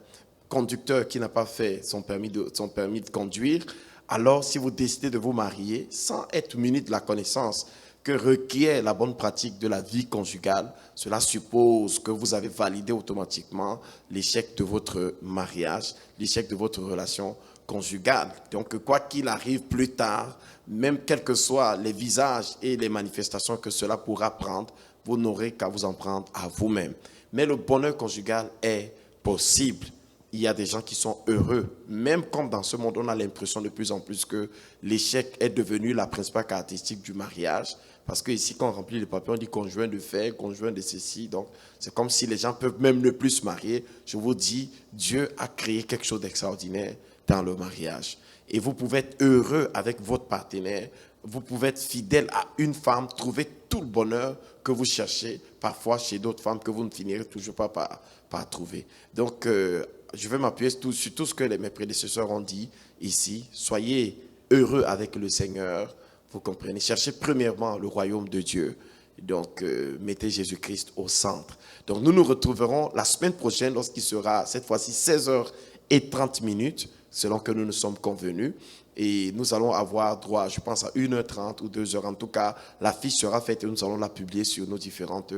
conducteur qui n'a pas fait son permis de conduire alors si vous décidez de vous marier, sans être muni de la connaissance que requiert la bonne pratique de la vie conjugale, cela suppose que vous avez validé automatiquement l'échec de votre mariage, l'échec de votre relation conjugale. Donc, quoi qu'il arrive plus tard, même quels que soient les visages et les manifestations que cela pourra prendre, vous n'aurez qu'à vous en prendre à vous-même. Mais le bonheur conjugal est possible. Il y a des gens qui sont heureux. Même comme dans ce monde, on a l'impression de plus en plus que l'échec est devenu la principale caractéristique du mariage. Parce que ici, quand on remplit les papiers, on dit conjoint de fait, conjoint de ceci. Donc, c'est comme si les gens peuvent même ne plus se marier. Je vous dis, Dieu a créé quelque chose d'extraordinaire dans le mariage. Et vous pouvez être heureux avec votre partenaire. Vous pouvez être fidèle à une femme, trouver tout le bonheur que vous cherchez, parfois chez d'autres femmes que vous ne finirez toujours pas par trouver. Donc, je vais m'appuyer sur tout ce que mes prédécesseurs ont dit ici. Soyez heureux avec le Seigneur, vous comprenez. Cherchez premièrement le royaume de Dieu. Donc, mettez Jésus-Christ au centre. Donc, nous nous retrouverons la semaine prochaine lorsqu'il sera, cette fois-ci, 16h30, selon que nous nous sommes convenus. Et nous allons avoir droit, je pense, à 1h30 ou 2h. En tout cas, la fiche sera faite et nous allons la publier sur nos différentes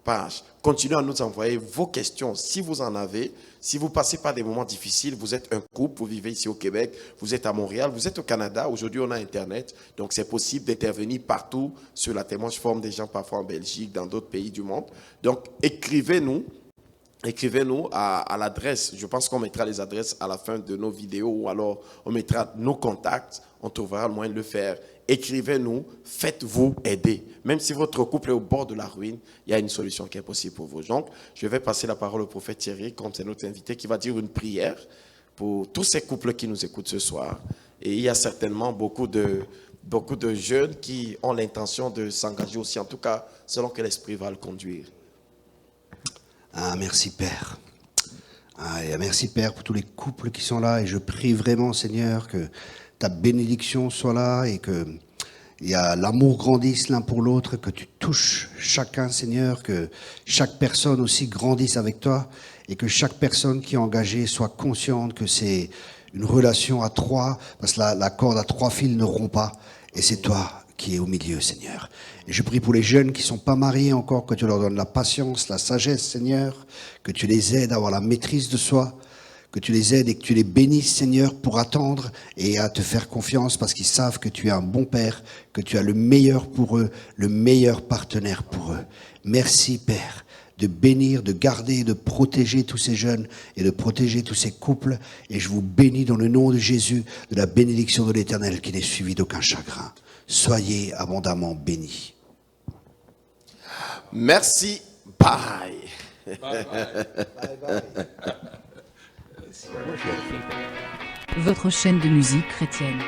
pages. Continuez à nous envoyer vos questions si vous en avez. Si vous passez par des moments difficiles, vous êtes un couple, vous vivez ici au Québec, vous êtes à Montréal, vous êtes au Canada. Aujourd'hui, on a Internet. Donc, c'est possible d'intervenir partout sur la témoignage. Je forme des gens parfois en Belgique, dans d'autres pays du monde. Donc, écrivez-nous à l'adresse. Je pense qu'on mettra les adresses à la fin de nos vidéos ou alors on mettra nos contacts. On trouvera le moyen de le faire. Écrivez-nous, faites-vous aider. Même si votre couple est au bord de la ruine, il y a une solution qui est possible pour vous. Donc, je vais passer la parole au prophète Thierry, comme c'est notre invité, qui va dire une prière pour tous ces couples qui nous écoutent ce soir. Et il y a certainement beaucoup de jeunes qui ont l'intention de s'engager aussi, en tout cas, selon que l'Esprit va le conduire. Ah, merci Père. Ah, et merci Père pour tous les couples qui sont là. Et je prie vraiment, Seigneur, que ta bénédiction soit là et que l'amour grandisse l'un pour l'autre, que tu touches chacun, Seigneur, que chaque personne aussi grandisse avec toi et que chaque personne qui est engagée soit consciente que c'est une relation à trois, parce que la corde à trois fils ne rompt pas. Et c'est toi qui est au milieu, Seigneur. Et je prie pour les jeunes qui ne sont pas mariés encore, que tu leur donnes la patience, la sagesse, Seigneur, que tu les aides à avoir la maîtrise de soi, que tu les aides et que tu les bénisses, Seigneur, pour attendre et à te faire confiance, parce qu'ils savent que tu es un bon Père, que tu as le meilleur pour eux, le meilleur partenaire pour eux. Merci, Père, de bénir, de garder, de protéger tous ces jeunes et de protéger tous ces couples. Et je vous bénis dans le nom de Jésus, de la bénédiction de l'Éternel qui n'est suivie d'aucun chagrin. Soyez abondamment bénis. Merci. Bye. Bye bye. Votre chaîne de musique chrétienne.